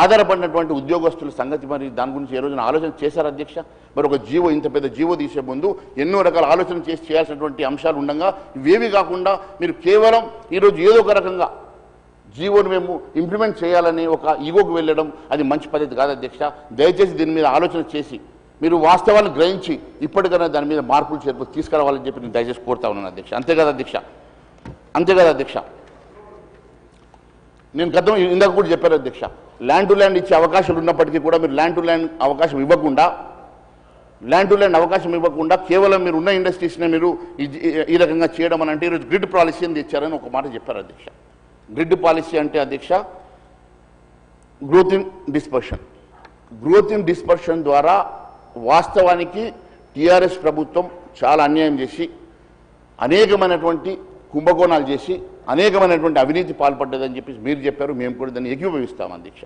ఆధారపడినటువంటి ఉద్యోగస్తుల సంగతి మరి దాని గురించి ఏ రోజున ఆలోచన చేశారు అధ్యక్ష? మరి ఒక జీవో, ఇంత పెద్ద జీవో తీసే ముందు ఎన్నో రకాల ఆలోచన చేయాల్సినటువంటి అంశాలు ఉండగా ఇవేవి కాకుండా మీరు కేవలం ఈరోజు ఏదో ఒక రకంగా జీవోను మేము ఇంప్లిమెంట్ చేయాలని ఒక ఈగోకు వెళ్ళడం అది మంచి పద్ధతి కాదు అధ్యక్ష. దయచేసి దీని మీద ఆలోచన చేసి మీరు వాస్తవాలను గ్రహించి ఇప్పటికైనా దాని మీద మార్పులు చేర్పులు తీసుకురావాలని చెప్పి నేను దయచేసి కోరుతా ఉన్నాను అధ్యక్ష. అంతే కదా అధ్యక్ష, నేను ఇందాక కూడా చెప్పాను అధ్యక్ష, ల్యాండ్ టు ల్యాండ్ ఇచ్చే అవకాశాలు ఉన్నప్పటికీ కూడా మీరు ల్యాండ్ టు ల్యాండ్ అవకాశం ఇవ్వకుండా కేవలం మీరు ఉన్న ఇండస్ట్రీస్నే మీరు ఈ రకంగా చేయడం అని అంటే ఈరోజు గ్రిడ్ పాలసీ అని తెచ్చారని ఒక మాట చెప్పారు అధ్యక్ష. గ్రిడ్ పాలసీ అంటే అధ్యక్ష గ్రోత్ ఇన్ డిస్పర్షన్ ద్వారా వాస్తవానికి టీఆర్ఎస్ ప్రభుత్వం చాలా అన్యాయం చేసి అనేకమైనటువంటి కుంభకోణాలు చేసి అనేకమైనటువంటి అవినీతి పాల్పడ్డదని చెప్పేసి మీరు చెప్పారు. మేము కూడా దాన్ని ఏకీభవిస్తాం అధ్యక్ష.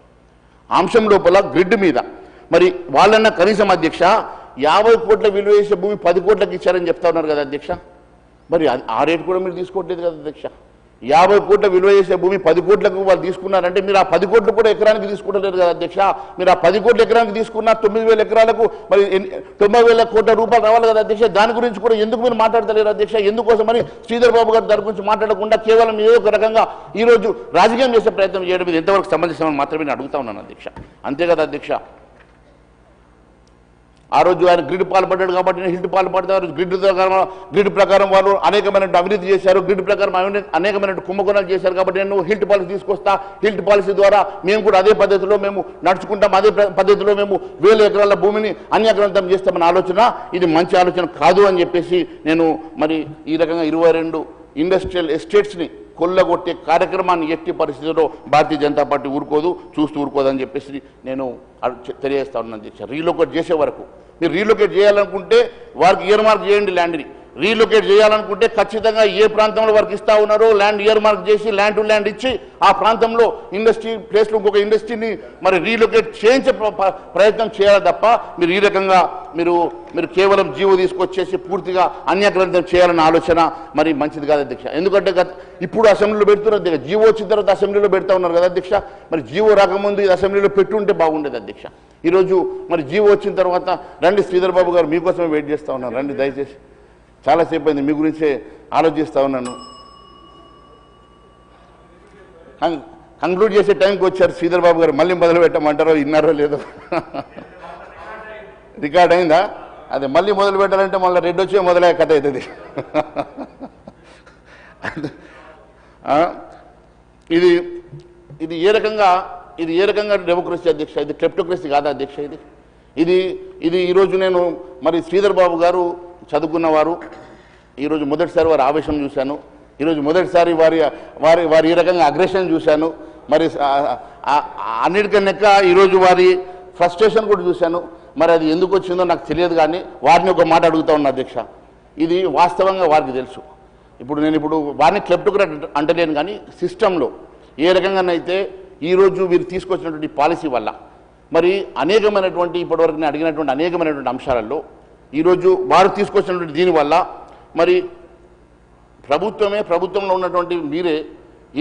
అంశం లోపల గ్రిడ్ మీద మరి వాళ్ళన్న కనీసం అధ్యక్ష 50 కోట్ల విలువ చేసే భూమి 10 కోట్లకు ఇచ్చారని చెప్తా ఉన్నారు కదా అధ్యక్ష. మరి ఆ రేటు కూడా మీరు తీసుకోవట్లేదు కదా అధ్యక్ష. 50 కోట్ల విలువ చేసే భూమి 10 కోట్లకు వాళ్ళు తీసుకున్నారంటే మీరు ఆ 10 కోట్లు కూడా ఎకరానికి తీసుకుంటలేరు కదా అధ్యక్ష. మీరు ఆ 10 కోట్ల ఎకరానికి తీసుకున్న 9,000 ఎకరాలకు మరి 90,000 కోట్ల రూపాయలు రావాలి కదా అధ్యక్ష. దాని గురించి కూడా ఎందుకు మీరు మాట్లాడతలేరు అధ్యక్ష? ఎందుకోసమని శ్రీధర్ బాబు గారు దాని గురించి మాట్లాడకుండా కేవలం ఏదో ఒక రకంగా ఈరోజు రాజకీయం చేసే ప్రయత్నం చేయడం ఇది ఎంతవరకు సంబంధించిన మాత్రమే నేను అడుగుతా ఉన్నాను అధ్యక్ష. అంతే కదా అధ్యక్ష. ఆ రోజు ఆయన గ్రిడ్ పాల్పడ్డాడు కాబట్టి నేను హిల్ట్ పాల్పడతారు. గ్రిడ్ ప్రకారం వాళ్ళు అనేకమైన అవినీతి చేశారు. గ్రిడ్ ప్రకారం అనేకమైన కుంభకోణాలు చేశారు కాబట్టి నేను హిల్ట్ పాలసీ తీసుకొస్తా. హిల్ట్ పాలసీ ద్వారా మేము కూడా అదే పద్ధతిలో మేము నడుచుకుంటాం. అదే పద్ధతిలో మేము 1000 ఎకరాల భూమిని అన్యాక్రాంతం చేస్తామన్న ఆలోచన ఇది మంచి ఆలోచన కాదు అని చెప్పేసి నేను మరి ఈ రకంగా 22 ఇండస్ట్రియల్ ఎస్టేట్స్ని కొల్లగొట్టే కార్యక్రమాన్ని ఎట్టి పరిస్థితుల్లో భారతీయ జనతా పార్టీ చూస్తూ ఊరుకోదని చెప్పేసి నేను తెలియజేస్తా ఉన్నాను అధ్యక్ష. రీలొకేట్ చేసే వరకు మీరు రీలొకేట్ చేయాలనుకుంటే వారికి ఇయర్ మార్క్ చేయండి ల్యాండ్ని. రీలొకేట్ చేయాలనుకుంటే ఖచ్చితంగా ఏ ప్రాంతంలో వారికి ఇస్తా ఉన్నారో ల్యాండ్ ఇయర్ మార్క్ చేసి ల్యాండ్ టు ల్యాండ్ ఇచ్చి ఆ ప్రాంతంలో ఇండస్ట్రీ ప్లేస్లో ఇంకొక ఇండస్ట్రీని మరి రీలొకేట్ చేయించే ప్రయత్నం చేయాలి తప్ప మీరు ఈ రకంగా మీరు కేవలం జీవో తీసుకొచ్చేసి పూర్తిగా అన్యాక్రాంతం చేయాలన్న ఆలోచన మరి మంచిది కాదు అధ్యక్ష. ఎందుకంటే ఇప్పుడు అసెంబ్లీలో పెడుతున్నారు అధ్యక్ష. జీవో వచ్చిన తర్వాత అసెంబ్లీలో పెడతా ఉన్నారు కదా అధ్యక్ష. మరి జీవో రాకముందు ఇది అసెంబ్లీలో పెట్టుంటే బాగుండేది అధ్యక్ష. ఈరోజు మరి జీవో వచ్చిన తర్వాత రండి శ్రీధర్ బాబు గారు మీకోసమే వెయిట్ చేస్తూ ఉన్నారు. రండి దయచేసి, చాలాసేపు అయింది మీ గురించే ఆలోచిస్తూ ఉన్నాను. కంక్లూడ్ చేసే టైంకి వచ్చారు శ్రీధర్ బాబు గారు. మళ్ళీ మొదలు పెట్టమంటారో విన్నారో లేదో రికార్డ్ అయిందా? అదే మళ్ళీ మొదలు పెట్టాలంటే మళ్ళీ రెడ్ వచ్చే మొదలయ్యే కథ అవుతుంది. ఇది ఏ రకంగా డెమోక్రసీ అధ్యక్ష? ఇది క్లెప్టోక్రసీ కాదా అధ్యక్ష? ఇది ఈరోజు నేను మరి శ్రీధర్ బాబు గారు చదువుకున్నవారు. ఈరోజు మొదటిసారి వారి ఆవేశం చూశాను. ఈరోజు మొదటిసారి వారి ఈ రకంగా అగ్రెషన్ చూశాను. మరి అన్నిటికన్నా ఈరోజు వారి ఫ్రస్ట్రేషన్ కూడా చూశాను. మరి అది ఎందుకు వచ్చిందో నాకు తెలియదు. కానీ వారిని ఒక మాట అడుగుతా ఉన్నా అధ్యక్ష. ఇది వాస్తవంగా వారికి తెలుసు. ఇప్పుడు వారిని క్లెప్టోక్రాట్ అంటలేను కానీ సిస్టంలో ఏ రకంగానైతే ఈరోజు వీరు తీసుకొచ్చినటువంటి పాలసీ వల్ల మరి అనేకమైనటువంటి ఇప్పటివరకు నేను అడిగినటువంటి అనేకమైనటువంటి అంశాలలో ఈరోజు వారు తీసుకొచ్చినటువంటి దీనివల్ల మరి ప్రభుత్వంలో ఉన్నటువంటి మీరే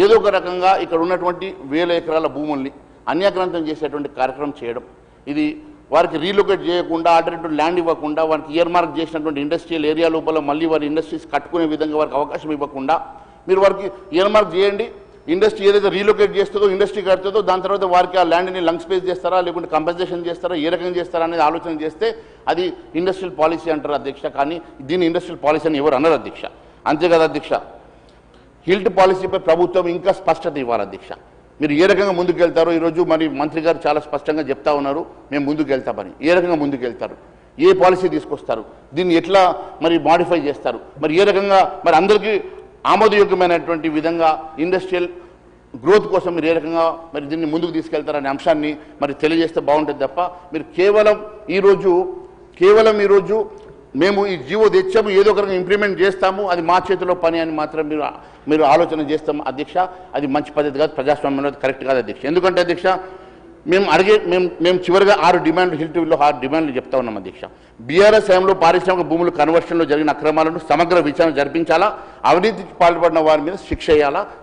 ఏదో ఒక రకంగా ఇక్కడ ఉన్నటువంటి 1000 ఎకరాల భూముల్ని అన్యాక్రాంతం చేసేటువంటి కార్యక్రమం చేయడం, ఇది వారికి రీలొకేట్ చేయకుండా ఆల్టర్నేటివ్ ల్యాండ్ ఇవ్వకుండా వారికి ఇయర్ మార్క్ చేసినటువంటి ఇండస్ట్రియల్ ఏరియా లోపల మళ్ళీ వారి ఇండస్ట్రీస్ కట్టుకునే విధంగా వారికి అవకాశం ఇవ్వకుండా మీరు వారికి ఇయర్ మార్క్ చేయండి. ఇండస్ట్రీ ఏదైతే రీలొకేట్ చేస్తుందో ఇండస్ట్రీ కడుతుందో దాని తర్వాత వారికి ఆ ల్యాండ్ని లంగ్ స్పేస్ చేస్తారా లేకుంటే కంపెన్సేషన్ చేస్తారా ఏ రకంగా చేస్తారా అనేది ఆలోచన చేస్తే అది ఇండస్ట్రియల్ పాలసీ అంటారు అధ్యక్ష. కానీ దీన్ని ఇండస్ట్రియల్ పాలసీ అని ఎవరు అన్నారు అధ్యక్ష. అంతే కదా అధ్యక్ష. హిల్ట్ పాలసీపై ప్రభుత్వం ఇంకా స్పష్టత ఇవ్వాలి అధ్యక్ష. మీరు ఏ రకంగా ముందుకు వెళ్తారో ఈరోజు మరి మంత్రి గారు చాలా స్పష్టంగా చెప్తా ఉన్నారు, మేము ముందుకు వెళ్తామని. ఏ రకంగా ముందుకు వెళ్తారు, ఏ పాలసీ తీసుకొస్తారు, దీన్ని ఎట్లా మరి మాడిఫై చేస్తారు, మరి ఏ రకంగా మరి అందరికీ ఆమోదయోగ్యమైనటువంటి విధంగా ఇండస్ట్రియల్ గ్రోత్ కోసం మీరు ఏ రకంగా మరి దీన్ని ముందుకు తీసుకెళ్తారనే అంశాన్ని మరి తెలియజేస్తే బాగుంటుంది తప్ప మీరు కేవలం ఈరోజు మేము ఈ జీవో తెచ్చాము ఏదో ఒక రకంగా ఇంప్లిమెంట్ చేస్తాము అది మా చేతిలో పని అని మాత్రం మీరు ఆలోచన చేస్తాము అధ్యక్ష. అది మంచి పద్ధతి కాదు, ప్రజాస్వామ్యంలో కరెక్ట్ కాదు అధ్యక్ష. ఎందుకంటే అధ్యక్ష మేము చివరిగా 6 డిమాండ్లు హిల్టీవీలో 6 డిమాండ్లు చెప్తా ఉన్నాం అధ్యక్ష. బీఆర్ఎస్ హయాంలో పారిశ్రామిక భూముల కన్వర్షన్లో జరిగిన అక్రమాలను సమగ్ర విచారణ జరిపించాలా, అవినీతికి పాల్పడిన వారి మీద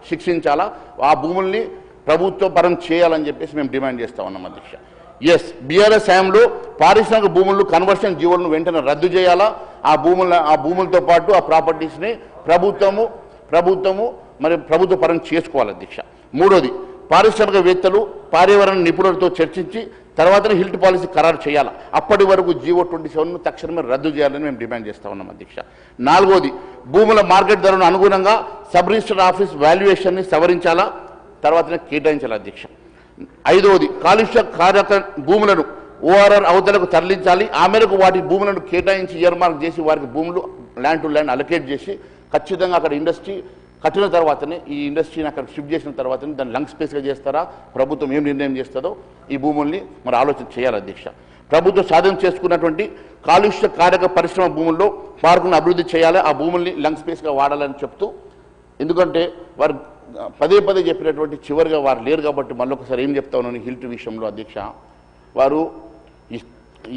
శిక్షించాలా, ఆ భూముల్ని ప్రభుత్వ పరం చేయాలని చెప్పేసి మేము డిమాండ్ చేస్తా ఉన్నాం అధ్యక్ష. ఎస్, బీఆర్ఎస్ హయాంలో పారిశ్రామిక భూములు కన్వర్షన్ జీవోలను వెంటనే రద్దు చేయాలా, ఆ భూములతో పాటు ఆ ప్రాపర్టీస్ని ప్రభుత్వము మరి ప్రభుత్వ పరం చేసుకోవాలి అధ్యక్ష. మూడోది, పారిశ్రామికవేత్తలు పర్యావరణ నిపుణులతో చర్చించి తర్వాతనే హిల్ట్ పాలసీ ఖరారు చేయాలి. అప్పటి వరకు జీవో 27ను తక్షణమే రద్దు చేయాలని మేము డిమాండ్ చేస్తా ఉన్నాం అధ్యక్ష. నాలుగోది, భూముల మార్కెట్ ధరను అనుగుణంగా సబ్ రిజిస్టర్ ఆఫీస్ వాల్యుయేషన్ని సవరించాలా, తర్వాతనే కేటాయించాలి అధ్యక్ష. ఐదవది, కాలుష్య కారక భూములను ఓఆర్ఆర్ అవతలకు తరలించాలి. ఆ మేరకు వాటి భూములను కేటాయించి ఇయర్ మార్క్ చేసి వారికి భూములు ల్యాండ్ టు ల్యాండ్ అలొకేట్ చేసి ఖచ్చితంగా అక్కడ ఇండస్ట్రీ కట్టిన తర్వాతనే ఈ ఇండస్ట్రీని అక్కడ షిఫ్ట్ చేసిన తర్వాతనే దాన్ని లంగ్ స్పేస్గా చేస్తారా, ప్రభుత్వం ఏం నిర్ణయం చేస్తుందో ఈ భూముల్ని మరి ఆలోచన చేయాలి అధ్యక్ష. ప్రభుత్వం సాధన చేసుకున్నటువంటి కాలుష్య కారక పరిశ్రమ భూముల్లో పార్కులను అభివృద్ధి చేయాలి, ఆ భూముల్ని లంగ్ స్పేస్గా వాడాలని చెప్తూ ఎందుకంటే వారు పదే పదే చెప్పినటువంటి చివరిగా వారు లేరు కాబట్టి మళ్ళీ ఒకసారి ఏం చెప్తా ఉన్నాను హిల్ట్ విషయంలో అధ్యక్ష. వారు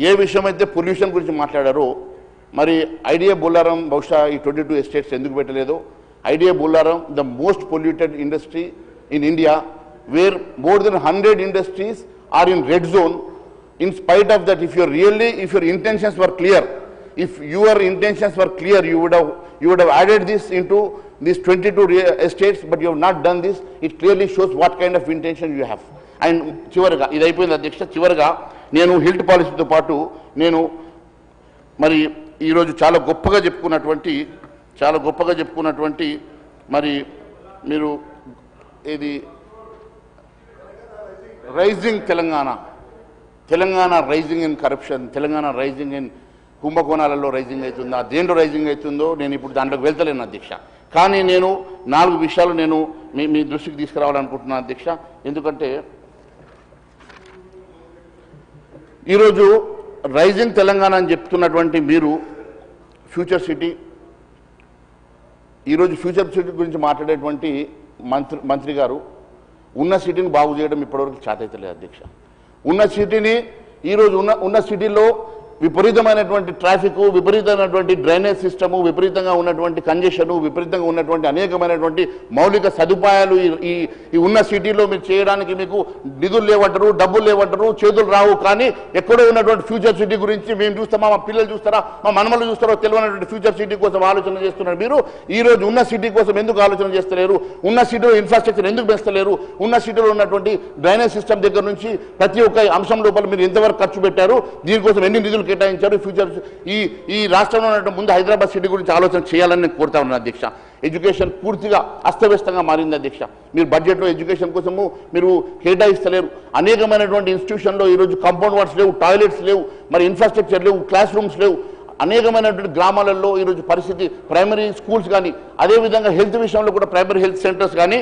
ఏ విషయమైతే పొల్యూషన్ గురించి మాట్లాడారో మరి ఐడియా బొల్లారం బహుశా ఈ 22 ఎస్టేట్స్ ఎందుకు పెట్టలేదో, IDA Bollaram the most polluted industry in India where more than 100 industries are in red zone. In spite of that, if your intentions were clear, if your intentions were clear, you would have added this into these 22 estates, but you have not done this. It clearly shows what kind of intention you have. And చివరగా ఇది అయిపోయింది అధ్యక్ష. చివరగా నేను హిల్ట్ పాలసీతో పాటు నేను మరి ఈరోజు చాలా గొప్పగా చెప్పుకున్నటువంటి మరి మీరు ఇది rising Telangana rising in corruption, Telangana rising in కుంభకోణాలలో రైజింగ్ అవుతుందా, దేంట్లో రైజింగ్ అవుతుందో నేను ఇప్పుడు దాంట్లోకి వెళ్తలేను అధ్యక్ష. కానీ నేను 4 విషయాలు నేను మీ దృష్టికి తీసుకురావాలనుకుంటున్నాను అధ్యక్ష. ఎందుకంటే ఈరోజు రైజింగ్ తెలంగాణ అని చెప్తున్నటువంటి మీరు ఫ్యూచర్ సిటీ, ఈరోజు ఫ్యూచర్ సిటీ గురించి మాట్లాడేటువంటి మంత్రి గారు ఉన్న సిటీని బాగు చేయడం ఇప్పటివరకు చేతైతలేదు అధ్యక్ష. ఉన్న సిటీని ఈరోజు ఉన్న సిటీలో విపరీతమైనటువంటి ట్రాఫిక్, విపరీతమైనటువంటి డ్రైనేజ్ సిస్టము, విపరీతంగా ఉన్నటువంటి కంజెషను, విపరీతంగా ఉన్నటువంటి అనేకమైనటువంటి మౌలిక సదుపాయాలు ఈ ఉన్న సిటీలో మీరు చేయడానికి మీకు నిధులు లేవంటారు, డబ్బులు లేవంటారు, చేతులు రావు. కానీ ఎక్కడో ఉన్నటువంటి ఫ్యూచర్ సిటీ గురించి మేము చూస్తామా, మా పిల్లలు చూస్తారా, మా మనమలు చూస్తారో తెలియనటువంటి ఫ్యూచర్ సిటీ కోసం ఆలోచన చేస్తున్నారు. మీరు ఈరోజు ఉన్న సిటీ కోసం ఎందుకు ఆలోచన చేస్తలేరు? ఉన్న సిటీలో ఇన్ఫ్రాస్ట్రక్చర్ ఎందుకు పెంచలేరు? ఉన్న సిటీలో ఉన్నటువంటి డ్రైనేజ్ సిస్టమ్ దగ్గర నుంచి ప్రతి ఒక్క అంశం లోపల మీరు ఎంతవరకు ఖర్చు పెట్టారు, దీనికోసం ఎన్ని నిధులు కేటాయించారు? ఫ్యూచర్ ఈ రాష్ట్రంలో ఉన్నటువంటి ముందు హైదరాబాద్ సిటీ గురించి ఆలోచన చేయాలని నేను కోరుతా ఉన్నాను అధ్యక్ష. ఎడ్యుకేషన్ పూర్తిగా అస్తవ్యస్తంగా మారింది అధ్యక్ష. మీరు బడ్జెట్లో ఎడ్యుకేషన్ కోసము మీరు కేటాయిస్తలేరు. అనేకమైనటువంటి ఇన్స్టిట్యూషన్లో ఈరోజు కాంపౌండ్ వాల్స్ లేవు, టాయిలెట్స్ లేవు, మరి ఇన్ఫ్రాస్ట్రక్చర్ లేవు, క్లాస్ రూమ్స్ లేవు. అనేకమైనటువంటి గ్రామాలలో ఈరోజు పరిస్థితి, ప్రైమరీ స్కూల్స్ కానీ, అదేవిధంగా హెల్త్ విషయంలో కూడా ప్రైమరీ హెల్త్ సెంటర్స్ కానీ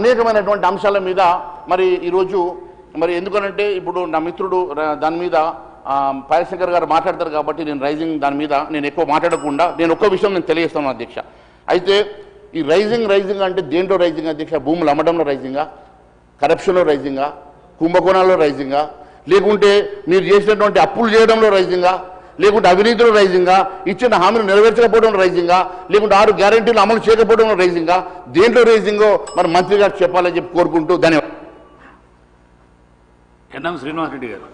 అనేకమైనటువంటి అంశాల మీద మరి ఈరోజు మరి ఎందుకనంటే ఇప్పుడు నా మిత్రుడు దాని మీద పాయశంకర్ గారు మాట్లాడతారు కాబట్టి నేను రైజింగ్ దాని మీద నేను ఎక్కువ మాట్లాడకుండా నేను ఒక్క విషయం నేను తెలియజేస్తాను అధ్యక్ష. అయితే ఈ రైజింగ్ అంటే దేంట్లో రైజింగ్ అధ్యక్ష? భూములు అమ్మడంలో రైజింగా, కరప్షన్లో రైజింగా, కుంభకోణాల్లో రైజింగా, లేకుంటే మీరు చేసినటువంటి అప్పులు చేయడంలో రైజింగా, లేకుంటే అవినీతిలో రైజింగా, ఇచ్చిన హామీలు నెరవేర్చకపోవడంలో రైజింగా, లేకుంటే 6 గ్యారెంటీలు అమలు చేయకపోవడంలో రైజింగా, దేంట్లో రైజింగో మరి మంత్రి గారు చెప్పాలని చెప్పి కోరుకుంటూ ధన్యవాదాలు. ఎన్ఎం శ్రీనివాస్ రెడ్డి గారు.